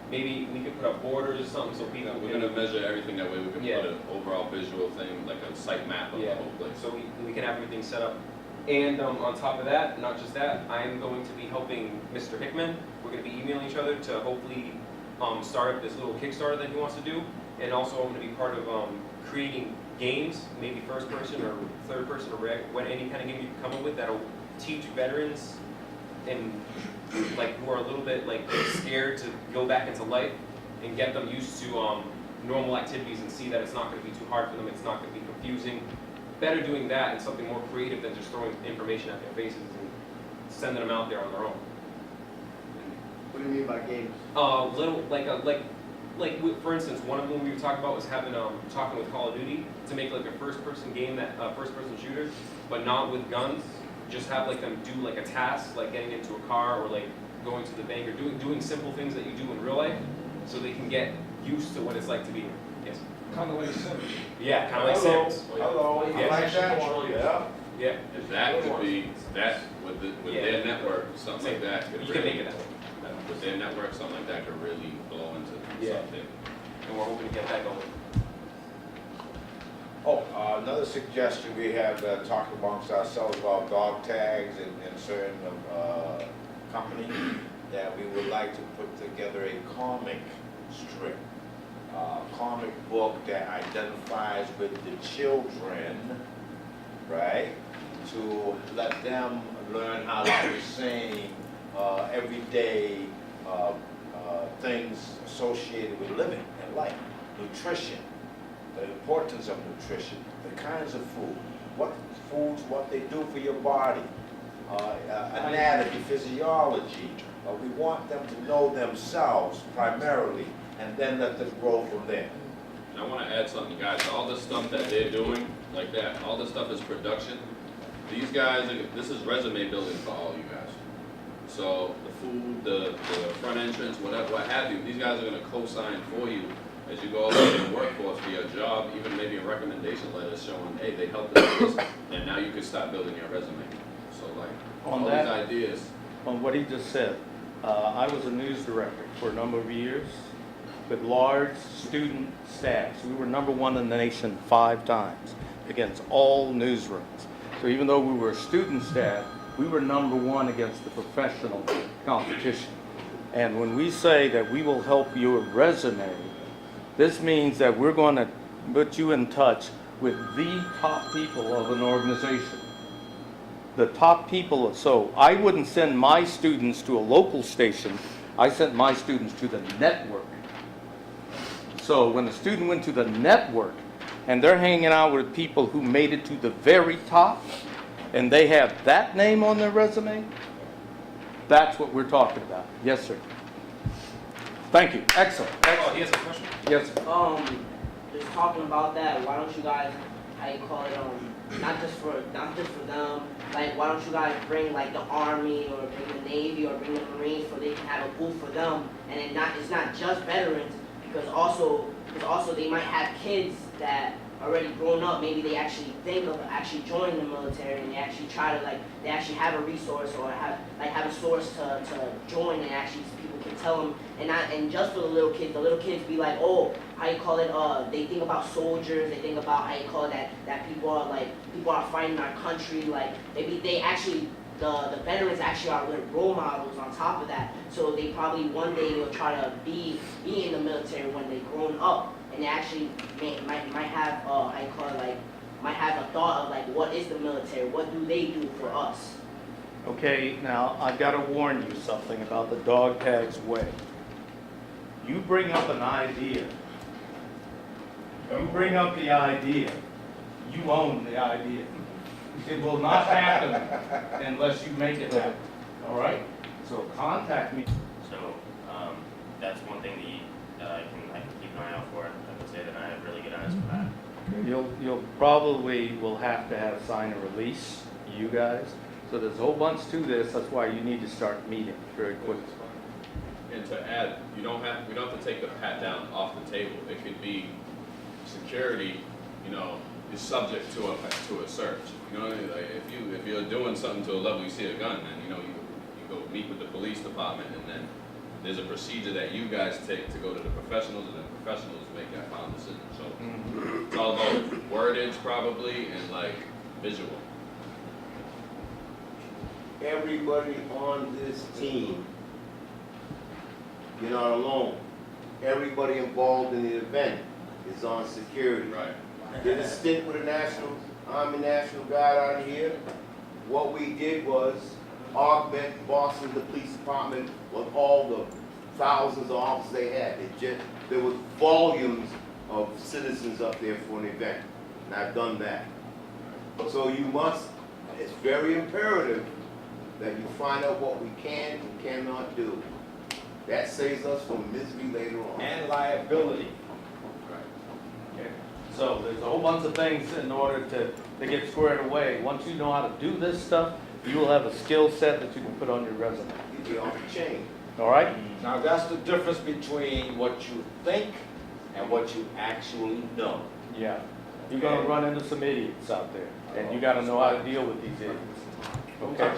Speaker 15: maybe we could put up borders or something so people
Speaker 4: We're going to measure everything that way we can put an overall visual thing, like a site map of the whole place.
Speaker 15: So we can have everything set up. And on top of that, not just that, I am going to be helping Mr. Hickman. We're going to be emailing each other to hopefully start up this little Kickstarter that he wants to do. And also I'm going to be part of creating games, maybe first person or third person or any kind of game you can come up with that'll teach veterans and like who are a little bit like scared to go back into life and get them used to normal activities and see that it's not going to be too hard for them, it's not going to be confusing. Better doing that and something more creative than just throwing information at their faces and sending them out there on their own.
Speaker 2: What do you mean by games?
Speaker 15: Little for instance, one of them we were talking about was having talking with Call of Duty to make like a first-person game that first-person shooter, but not with guns. Just have like them do like a task, like getting into a car or like going to the bank or doing simple things that you do in real life, so they can get used to what it's like to be here. Yes.
Speaker 3: Kind of like Sims.
Speaker 15: Yeah, kind of like Sims.
Speaker 3: Hello.
Speaker 15: Yeah.
Speaker 3: I like that. Yeah.
Speaker 15: Yeah.
Speaker 4: If that could be that with their network, something like that could
Speaker 15: You can make it that way.
Speaker 4: With their network, something like that could really blow into something.
Speaker 15: And we're hoping to get that going.
Speaker 3: Oh, another suggestion, we have talked amongst ourselves about dog tags and certain company that we would like to put together a comic strip, comic book that identifies with the children, right? To let them learn how to be saying everyday things associated with living and life, nutrition. The importance of nutrition, the kinds of food, what they do for your body, anatomy, physiology. We want them to know themselves primarily, and then let them grow from there.
Speaker 4: And I want to add something, guys. All the stuff that they're doing, like that, all this stuff is production. These guys, this is resume building for all you guys. So the food, the front entrance, whatever, what have you, these guys are going to co-sign for you as you go over to the workforce for your job, even maybe a recommendation letter showing, hey, they helped us with this, and now you can start building your resume. So like, all these ideas.
Speaker 17: On what he just said, I was a news director for a number of years with large student staffs. We were #1 in the nation 5 times against all newsrooms. So even though we were a student staff, we were #1 against the professional competition. And when we say that we will help your resume, this means that we're going to put you in touch with the top people of an organization. The top people. So I wouldn't send my students to a local station. I sent my students to the network. So when the student went to the network and they're hanging out with people who made it to the very top and they have that name on their resume, that's what we're talking about. Yes, sir. Thank you. Excellent.
Speaker 15: Oh, he has a question?
Speaker 17: Yes, sir.
Speaker 14: just talking about that, why don't you guys, how you call it, not just for them, like why don't you guys bring like the Army or bring the Navy or bring the Marines so they can have a booth for them, and it's not just veterans, because also they might have kids that already grown up, maybe they actually think of actually joining the military, and they actually try to they actually have a resource or have a source to join, and actually people can tell them, and just for the little kids be like, oh, how you call it, they think about soldiers, they think about how you call it that people are fighting our country, like they actually the veterans actually are role models on top of that, so they probably one day will try to be in the military when they grown up. And they actually might have might have a thought of like, what is the military? What do they do for us?
Speaker 17: Okay, now I've got to warn you something about the dog tags way. You bring up an idea. You bring up the idea. You own the idea. It will not happen unless you make it happen. All right? So contact me.
Speaker 6: So that's one thing that I can keep an eye out for. I can say that I have really good eyes for that.
Speaker 17: You'll probably will have to have sign a release, you guys. So there's a whole bunch to this. That's why you need to start meeting very quickly.
Speaker 4: And to add, we don't have to take the pat down off the table. It could be security, is subject to a search. You know what I mean? Like if you're doing something to a level you see a gun, then you go meet with the police department, and then there's a procedure that you guys take to go to the professionals, and then professionals make that final decision. So it's all about wordage probably and like visual.
Speaker 9: Everybody on this team, you're not alone. Everybody involved in the event is on security.
Speaker 4: Right.
Speaker 9: Did a stint with the Army National Guard out here. What we did was augment Boston, the police department, with all the thousands of officers they had. There was volumes of citizens up there for an event, and I've done that. So it's very imperative that you find out what we can and cannot do. That saves us from misery later on.
Speaker 17: And liability. Okay. So there's a whole bunch of things in order to get squared away. Once you know how to do this stuff, you will have a skill set that you can put on your resume.
Speaker 9: You'll be on the chain.
Speaker 17: All right?
Speaker 3: Now that's the difference between what you think and what you actually know.
Speaker 17: Yeah. You're going to run into some idiots out there, and you got to know how to deal with these idiots. Okay?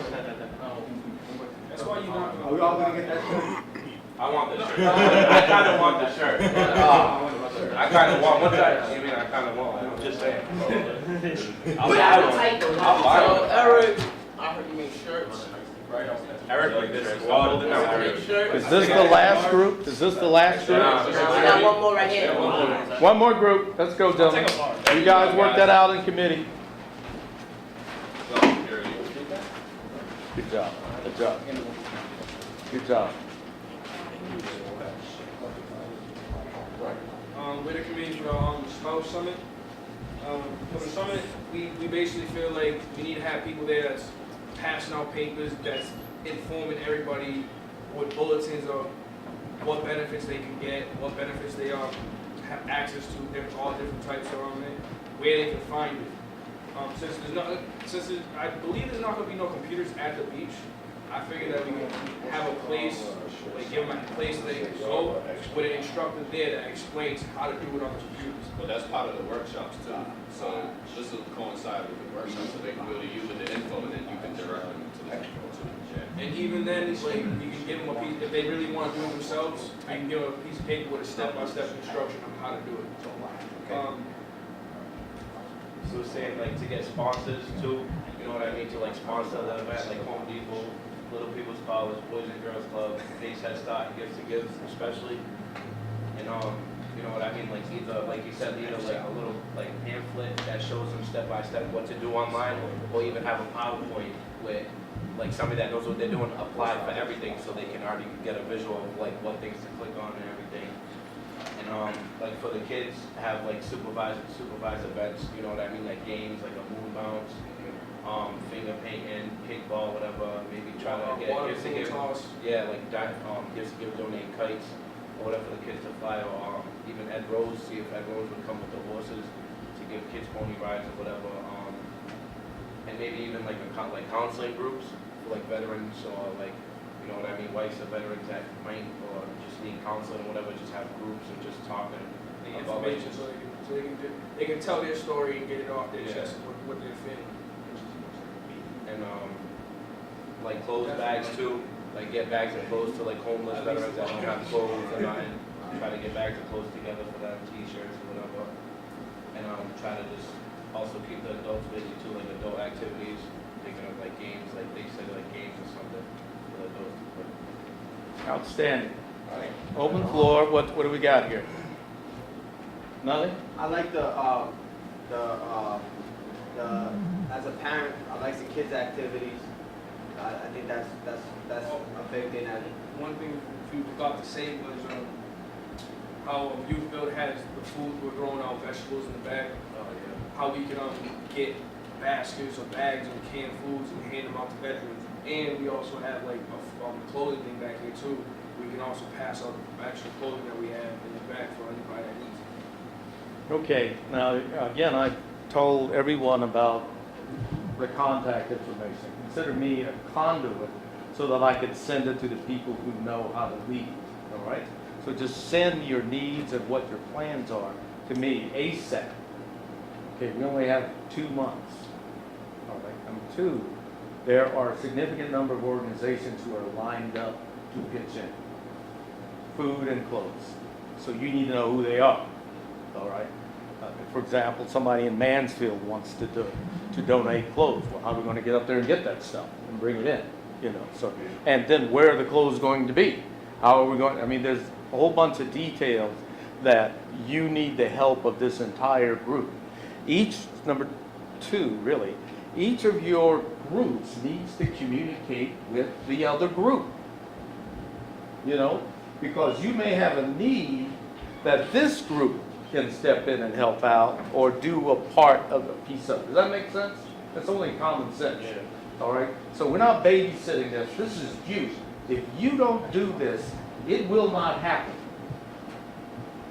Speaker 13: That's why you're not.
Speaker 2: Are we all gonna get that shirt?
Speaker 3: I want the shirt. I kind of want the shirt. I kind of want. What's that? You mean I kind of want? I'm just saying. I'll buy one.
Speaker 18: Eric, I heard you make shirts.
Speaker 3: Eric like this.
Speaker 17: Is this the last group? Is this the last group?
Speaker 14: We got one more right here.
Speaker 17: One more group. Let's go, gentlemen. You guys work that out in committee. Good job. Good job. Good job.
Speaker 13: We're the committee for the Spouse Summit. For the summit, we basically feel like we need to have people there that's passing out papers, that's informing everybody with bulletins of what benefits they can get, what benefits they have access to, all different types of where they can find it. Since I believe there's not going to be no computers at the beach, I figured that we can have a place, like give them a place that they can go with an instructor there that explains how to do it on the computers.
Speaker 4: But that's part of the workshops too. So this will coincide with the workshops, so they can go to you with the info, and then you can direct them to the info too.
Speaker 13: And even then, it's like you can give them a piece, if they really want to do it themselves, I can give them a piece of paper with a step-by-step instruction on how to do it.
Speaker 6: So we're saying like to get sponsors too, you know what I mean, to like sponsor the event, like Home Depot, Little People's College, Boys and Girls Club, Face Head Start, Gifts to Give especially. And you know what I mean, like either, like you said, either like a little like pamphlet that shows them step by step what to do online, or even have a PowerPoint with like somebody that knows what they're doing apply for everything, so they can already get a visual of like what things to click on and everything. And like for the kids, have like supervised events, you know what I mean, like games like a moon bounce, finger painting, kickball, whatever. Maybe try to get gifts to give. Yeah, like gifts to give, donate kites.
Speaker 17: or whatever for the kids to fly, or even Ed Rose, see if Ed Rose would come with the horses to give kids pony rides or whatever. And maybe even like like counseling groups for like veterans or like, you know what I mean, wives of veterans that might or just need counseling or whatever, just have groups and just talking
Speaker 13: The
Speaker 17: about
Speaker 13: information they can tell their story and get it off their chest what they're feeling.
Speaker 17: and like clothes bags too, like get bags of clothes to like homeless veterans that don't have clothes and try to get bags of clothes together for them, t-shirts or whatever. And try to just also keep the adults busy too, like adult activities, thinking of like games, like they said like games or something for the adults to play.
Speaker 5: Outstanding. Open floor, what do we got here? Nothing?
Speaker 2: I like as a parent, I like the kids' activities. I think that's a big thing.
Speaker 13: One thing we forgot to say was how YouthBuild has the food. We're growing our vegetables in the back. How we can get baskets or bags of canned foods and hand them out to veterans. And we also have like a clothing thing back here too. We can also pass out extra clothing that we have in the back for anybody that needs it.
Speaker 5: Okay, now again, I told everyone about the contact information. Consider me a conduit so that I could send it to the people who know how to lead, all right? So just send your needs and what your plans are to me ASAP. Okay, we only have 2 months, all right? Number 2, there are a significant number of organizations who are lined up to pitch in food and clothes. So you need to know who they are, all right? For example, somebody in Mansfield wants to donate clothes. Well, how are we going to get up there and get that stuff and bring it in? You know, so, and then where are the clothes going to be? How are we going? I mean, there's a whole bunch of details that you need the help of this entire group. Number 2, really, each of your groups needs to communicate with the other group. You know, because you may have a need that this group can step in and help out or do a part of a piece of it. Does that make sense? That's only common sense. Yeah. All right? So we're not babysitting this. This is you. If you don't do this, it will not happen.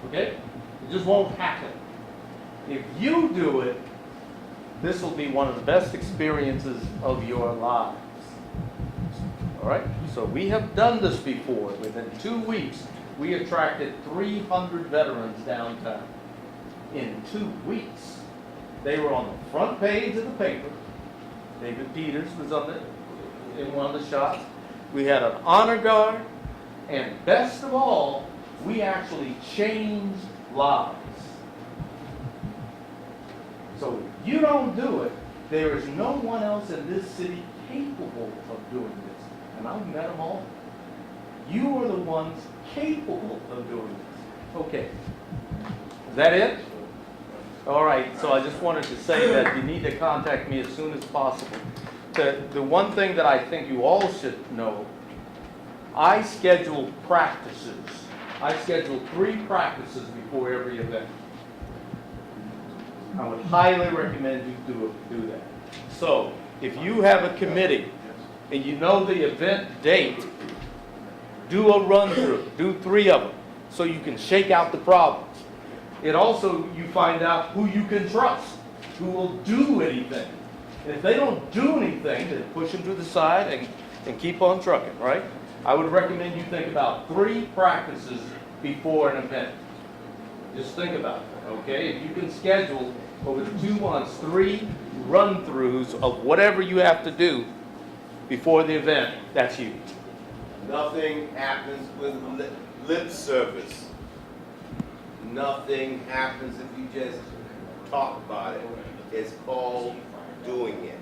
Speaker 5: Okay? It just won't happen. If you do it, this will be one of the best experiences of your lives. All right? So we have done this before. Within 2 weeks, we attracted 300 veterans downtown. In 2 weeks, they were on the front page of the paper. David Peters was in one of the shots. We had an honor guard, and best of all, we actually changed lives. So if you don't do it, there is no one else in this city capable of doing this. And I've met them all. You are the ones capable of doing this. Okay. Is that it? All right. So I just wanted to say that you need to contact me as soon as possible. The one thing that I think you all should know, I schedule practices. I schedule 3 practices before every event. I would highly recommend you do that. So if you have a committee and you know the event date, do a run-through. Do 3 of them so you can shake out the problems. It also, you find out who you can trust, who will do anything. And if they don't do anything, then push them to the side and keep on trucking, right? I would recommend you think about 3 practices before an event. Just think about it, okay? If you can schedule over the 2 months 3 run-throughs of whatever you have to do before the event, that's huge.
Speaker 9: Nothing happens with lip service. Nothing happens if you just talk about it. It's called doing it.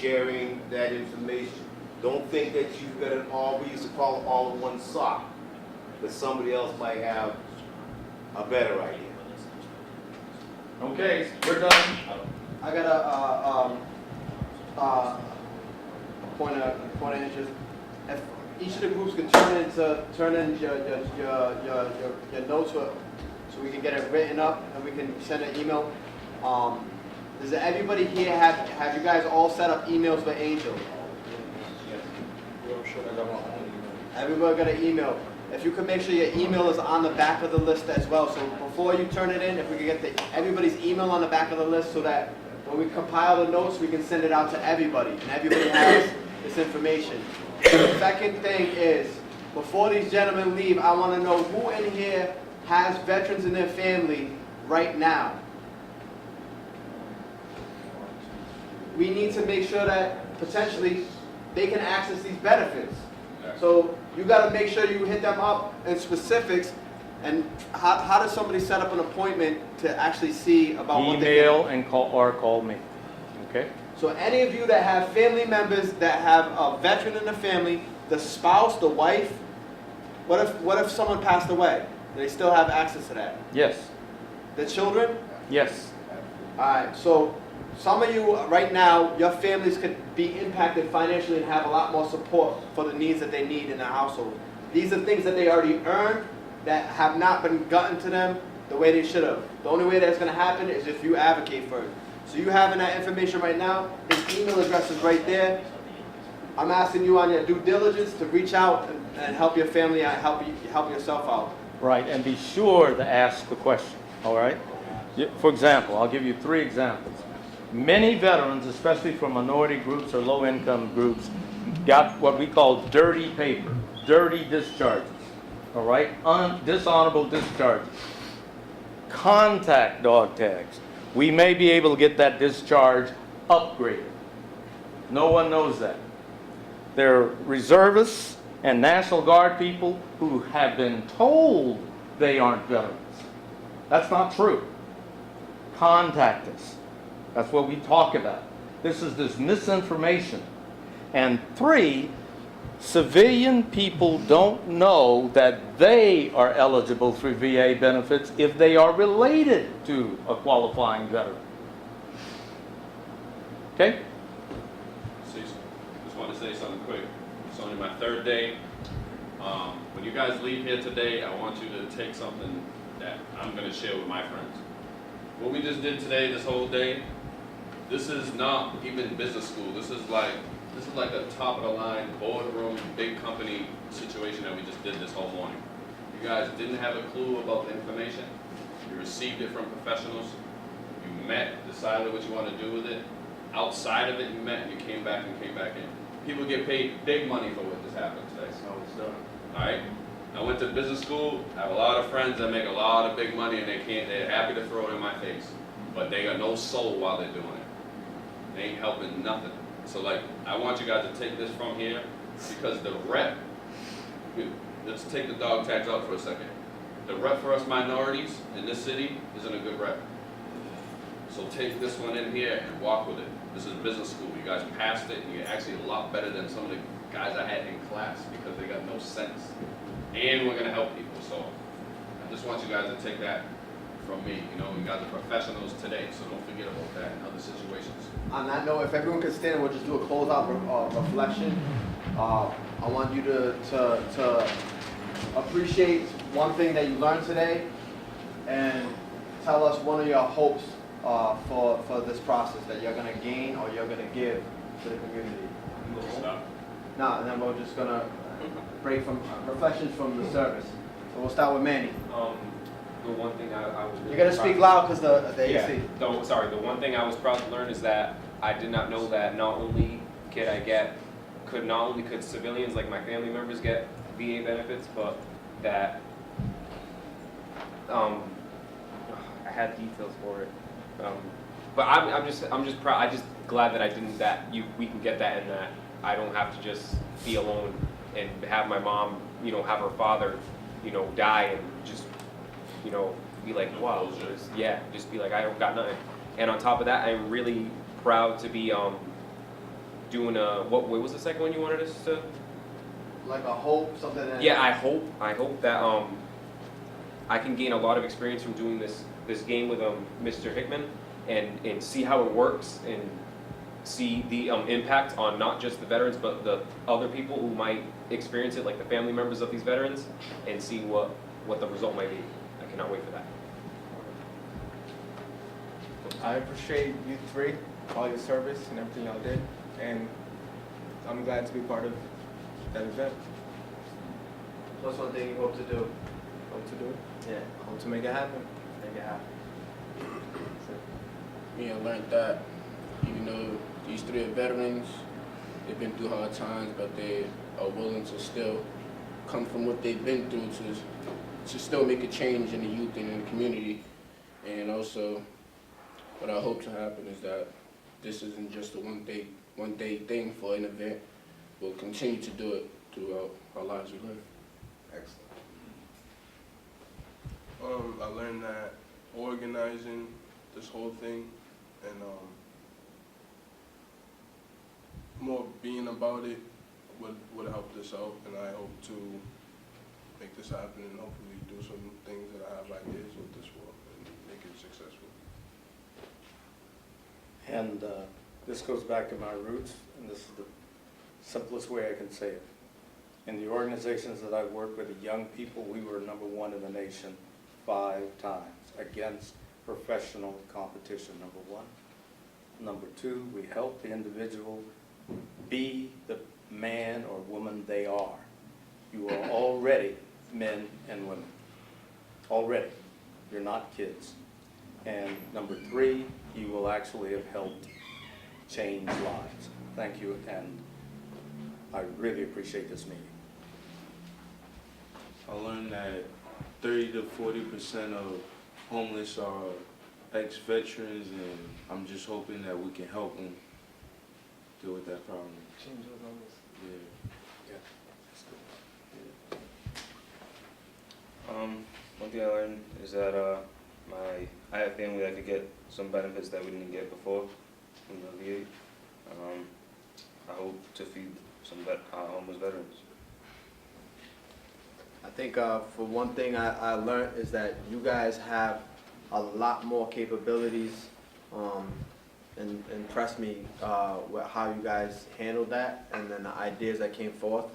Speaker 9: Sharing that information. Don't think that you've got it all, we used to call it all in one sock, but somebody else might have a better idea.
Speaker 5: Okay, we're done.
Speaker 2: I got a point of interest. If each of the groups can turn in your notes so we can get it written up and we can send an email. Does everybody here have you guys all set up emails for Angel? Everybody got an email. if you could make sure your email is on the back of the list as well. So before you turn it in, if we could get everybody's email on the back of the list so that when we compile the notes, we can send it out to everybody, and everybody has this information. The second thing is, before these gentlemen leave, I want to know who in here has veterans in their family right now. We need to make sure that potentially they can access these benefits. So you got to make sure you hit them up in specifics. And how does somebody set up an appointment to actually see about what they
Speaker 17: Email and call me. Okay?
Speaker 2: So any of you that have family members that have a veteran in the family, the spouse, the wife, what if someone passed away? Do they still have access to that?
Speaker 17: Yes.
Speaker 2: The children?
Speaker 17: Yes.
Speaker 2: All right, so some of you right now, your families could be impacted financially and have a lot more support for the needs that they need in their household. These are things that they already earned that have not been gotten to them the way they should have. The only way that's going to happen is if you advocate for it. So you having that information right now, his email address is right there. I'm asking you on your due diligence to reach out and help your family out, help yourself out.
Speaker 17: Right, and be sure to ask the question, all right? For example, I'll give you 3 examples. Many veterans, especially from minority groups or low-income groups, got what we call dirty paper, dirty discharges, all right? Dishonorable discharges. Contact Dog Tags. We may be able to get that discharge upgraded. No one knows that. There are reservists and National Guard people who have been told they aren't veterans. That's not true. Contact us. That's what we talk about. This is this misinformation. And 3, civilian people don't know that they are eligible for VA benefits if they are related to a qualifying veteran. Okay?
Speaker 4: Cecil, just want to say something quick. It's only my 3rd day. When you guys leave here today, I want you to take something that I'm going to share with my friends. What we just did today, this whole day, this is not even business school. This is like a top of the line boardroom, big company situation that we just did this whole morning. You guys didn't have a clue about the information. You received it from professionals. You met, decided what you want to do with it. Outside of it, you met and you came back in. People get paid big money for what just happened today. So it's done. All right. I went to business school. I have a lot of friends that make a lot of big money and they're happy to throw it in my face. But they got no soul while they're doing it. They ain't helping nothing. So like, I want you guys to take this from here because the rep, let's take the dog tags out for a second. The rep for us minorities in this city isn't a good rep. So take this one in here and walk with it. This is business school. You guys passed it and you're actually a lot better than some of the guys I had in class because they got no sense. And we're gonna help people. So I just want you guys to take that from me. You know, you guys are professionals today, so don't forget about that in other situations.
Speaker 2: On that note, if everyone could stand, we'll just do a closeout reflection. I want you to appreciate one thing that you learned today and tell us one of your hopes for this process that you're going to gain or you're going to give to the community.
Speaker 4: Stop.
Speaker 2: No, and then we're just going to break from reflections from the service. So we'll start with Manny.
Speaker 15: The one thing I was really
Speaker 2: You got to speak loud because the AC.
Speaker 15: The one thing I was proud to learn is that I did not know that not only could civilians like my family members get VA benefits, but that I had details for it. But I'm just proud. I'm just glad that we can get that and that I don't have to just be alone and have my mom, have her father, die and just, be like, wow, just be like, I don't got nothing. And on top of that, I'm really proud to be doing what was the second one you wanted us to?
Speaker 2: Like a hope, something that...
Speaker 15: Yeah, I hope that I can gain a lot of experience from doing this game with Mr. Hickman and see how it works and see the impact on not just the veterans but the other people who might experience it, like the family members of these veterans, and see what the result might be. I cannot wait for that.
Speaker 12: I appreciate you 3, all your service and everything y'all did, and I'm glad to be part of that event.
Speaker 2: What's one thing you hope to do?
Speaker 12: Hope to do.
Speaker 2: Yeah, hope to make it happen. Make it happen.
Speaker 18: Me, I learned that even though these three are veterans, they've been through hard times, but they are willing to still come from what they've been through to still make a change in the youth and in the community. And also, what I hope to happen is that this isn't just a one day thing for an event. We'll continue to do it throughout our lives we live.
Speaker 2: Excellent.
Speaker 10: I learned that organizing this whole thing and more being about it would help this out, and I hope to make this happen and hopefully do some things that I have ideas with this for and make it successful.
Speaker 5: And this goes back to my roots, and this is the simplest way I can say it. In the organizations that I've worked with, the young people, we were #1 in the nation 5 times against professional competition, #1. #2, we help the individual be the man or woman they are. You are already men and women. Already. You're not kids. And #3, you will actually have helped change lives. Thank you, and I really appreciate this meeting.
Speaker 8: I learned that 30 to 40% of homeless are ex-veterans, and I'm just hoping that we can help them deal with that problem.
Speaker 12: Change the numbers.
Speaker 8: Yeah.
Speaker 11: One thing I learned is that I have family that could get some benefits that we didn't get before from the VA. I hope to feed some homeless veterans.
Speaker 2: I think for one thing I learned is that you guys have a lot more capabilities, and impressed me with how you guys handled that, and then the ideas that came forth,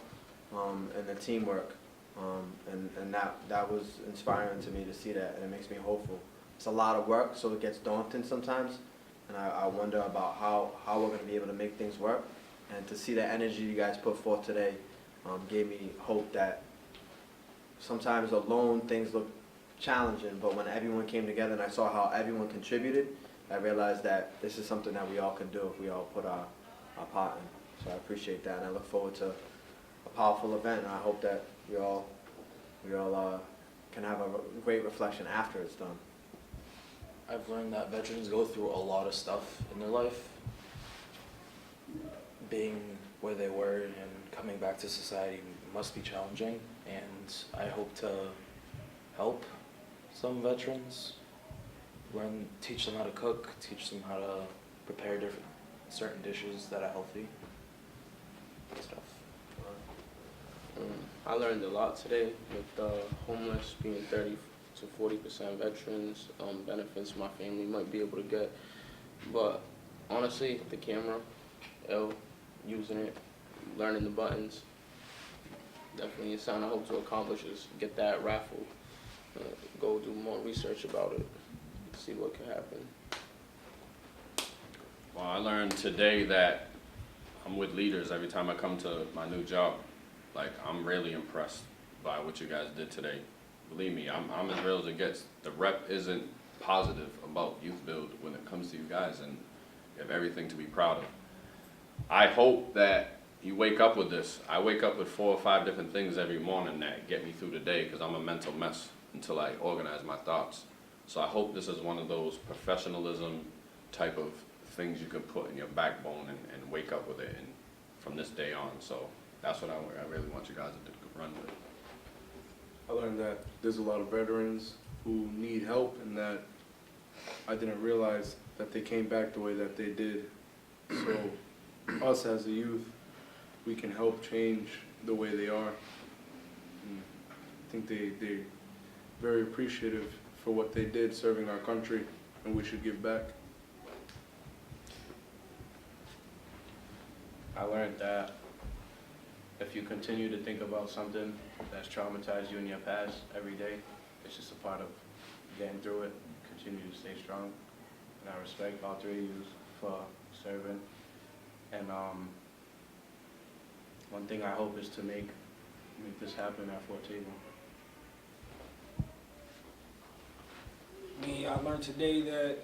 Speaker 2: and the teamwork, and that was inspiring to me to see that, and it makes me hopeful. It's a lot of work, so it gets daunting sometimes, and I wonder about how we're going to be able to make things work, and to see the energy you guys put forth today gave me hope that sometimes alone things look challenging, but when everyone came together and I saw how everyone contributed, I realized that this is something that we all can do if we all put our part in. So I appreciate that, and I look forward to a powerful event, and I hope that we all can have a great reflection after it's done.
Speaker 19: I've learned that veterans go through a lot of stuff in their life. Being where they were and coming back to society must be challenging, and I hope to help some veterans, teach them how to cook, teach them how to prepare certain dishes that are healthy and stuff.
Speaker 18: I learned a lot today with homeless being 30 to 40% veterans, benefits my family might be able to get. But honestly, the camera, using it, learning the buttons, definitely a sign I hope to accomplish is get that raffle, go do more research about it, see what can happen.
Speaker 4: Well, I learned today that I'm with leaders every time I come to my new job. Like, I'm really impressed by what you guys did today. Believe me, I'm as real as it gets. The rep isn't positive about YouthBuild when it comes to you guys, and you have everything to be proud of. I hope that you wake up with this. I wake up with 4 or 5 different things every morning that get me through the day because I'm a mental mess until I organize my thoughts. So I hope this is one of those professionalism type of things you can put in your backbone and wake up with it and from this day on. So that's what I really want you guys to run with.
Speaker 10: I learned that there's a lot of veterans who need help, and that I didn't realize that they came back the way that they did. So us as a youth, we can help change the way they are. And I think they're very appreciative for what they did serving our country, and we should give back.
Speaker 18: I learned that if you continue to think about something that's traumatized you in your past every day, it's just a part of getting through it. Continue to stay strong. And I respect all 3 of you for serving. And one thing I hope is to make this
Speaker 10: just happened at Fort Taber?
Speaker 13: I learned today that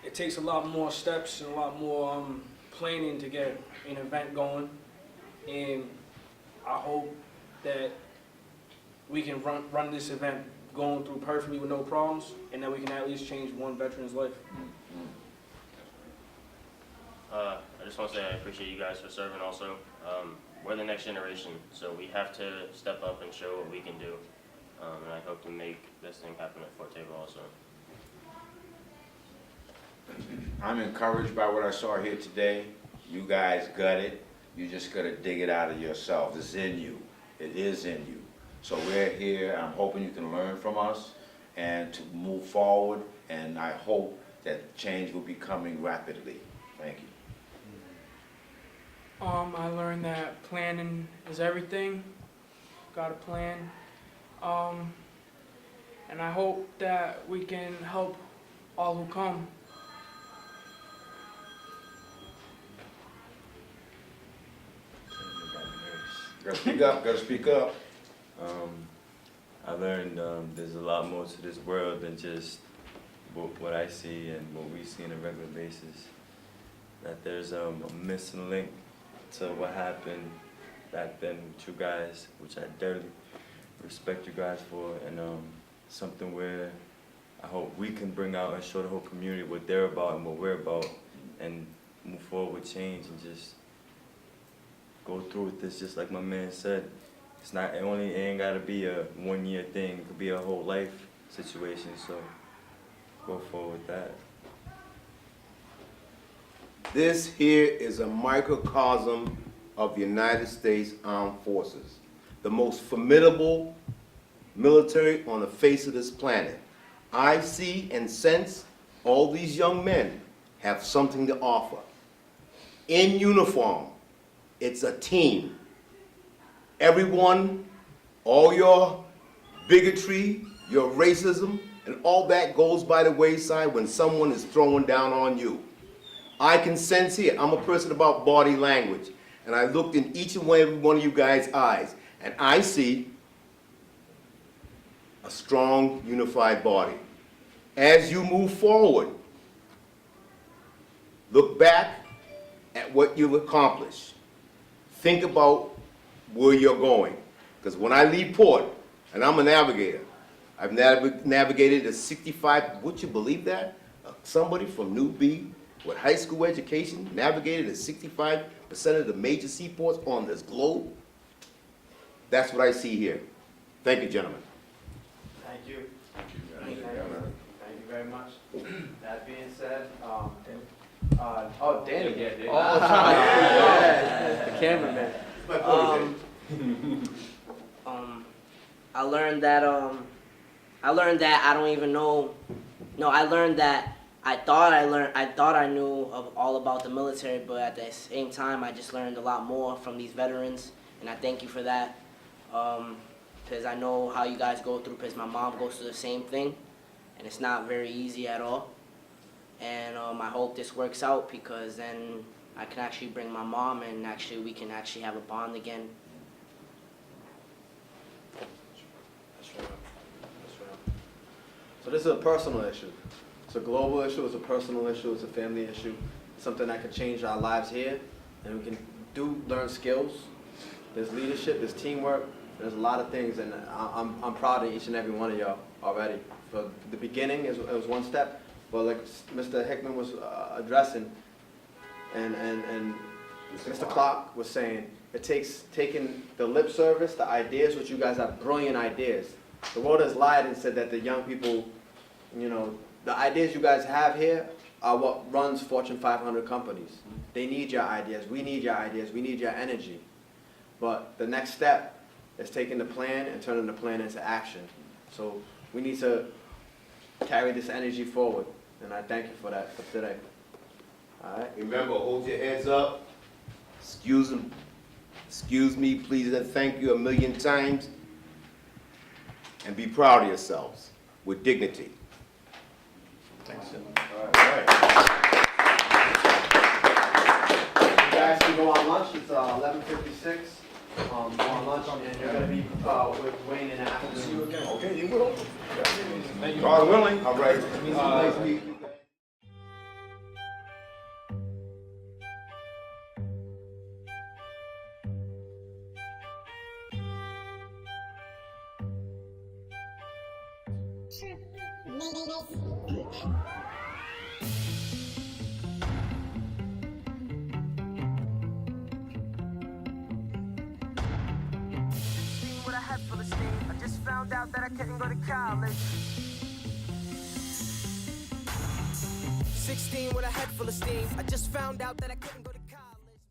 Speaker 13: it takes a lot more steps and a lot more planning to get an event going, and I hope that we can run this event going through perfectly with no problems, and that we can at least change one veteran's life.
Speaker 6: I just want to say I appreciate you guys for serving also. We're the next generation, so we have to step up and show what we can do. And I hope to make this thing happen at Fort Taber also.
Speaker 3: I'm encouraged by what I saw here today. You guys got it. You just got to dig it out of yourself. It's in you. It is in you. So we're here. I'm hoping you can learn from us and to move forward. And I hope that change will be coming rapidly. Thank you.
Speaker 7: I learned that planning is everything. Got a plan. And I hope that we can help all who come.
Speaker 3: Gotta speak up, gotta speak up.
Speaker 20: I learned there's a lot more to this world than just what I see and what we see on a regular basis. That there's a missing link to what happened back then with you guys, which I dearly respect you guys for, and something where I hope we can bring out and show the whole community what they're about and what we're about, and move forward with change and just go through with this, just like my man said. It's not, it ain't gotta be a 1 year thing, it could be a whole life situation, so go forward with that.
Speaker 9: This here is a microcosm of the United States Armed Forces, the most formidable military on the face of this planet. I see and sense all these young men have something to offer. In uniform, it's a team. Everyone, all your bigotry, your racism, and all that goes by the wayside when someone is throwing down on you. I can sense here, I'm a person about body language, and I looked in each and every one of you guys' eyes, and I see a strong, unified body. As you move forward, look back at what you've accomplished. Think about where you're going. Because when I leave port, and I'm a navigator, I've navigated a 65, would you believe that? Somebody from New B with high school education navigated at 65% of the major seaports on this globe. That's what I see here. Thank you, gentlemen.
Speaker 2: Thank you. Thank you very much. That being said, Danny.
Speaker 12: Yeah, Danny.
Speaker 2: Yeah, the cameraman.
Speaker 14: I learned that I don't even know. No, I learned that I thought I knew all about the military, but at the same time, I just learned a lot more from these veterans, and I thank you for that. Because I know how you guys go through, because my mom goes through the same thing, and it's not very easy at all. And I hope this works out, because then I can actually bring my mom, and actually we can actually have a bond again.
Speaker 2: That's right. That's right. So this is a personal issue. It's a global issue, it's a personal issue, it's a family issue. It's something that could change our lives here, and we can learn skills. There's leadership, there's teamwork, there's a lot of things, and I'm proud of each and every one of y'all already. For the beginning, it was one step, but like Mr. Hickman was addressing, and Mr. Clark was saying, it takes taking the lip service, the ideas, which you guys have brilliant ideas. The world has lied and said that the young people, you know, the ideas you guys have here are what runs Fortune 500 companies. They need your ideas, we need your ideas, we need your energy. But the next step is taking the plan and turning the plan into action. So we need to carry this energy forward, and I thank you for that for today. All right.
Speaker 9: Remember, hold your heads up. Excuse me, please, and thank you 1,000,000 times. And be proud of yourselves with dignity. Thanks.
Speaker 2: All right. You guys can go on lunch. It's 11:56. on lunch, and you're gonna be with Wayne in the afternoon.
Speaker 3: Okay, you will. God willing, all right.
Speaker 2: Nice meeting you.
Speaker 1: What I had full of steam. I just found out that I couldn't go to college. 16 with a head full of steam. I just found out that I couldn't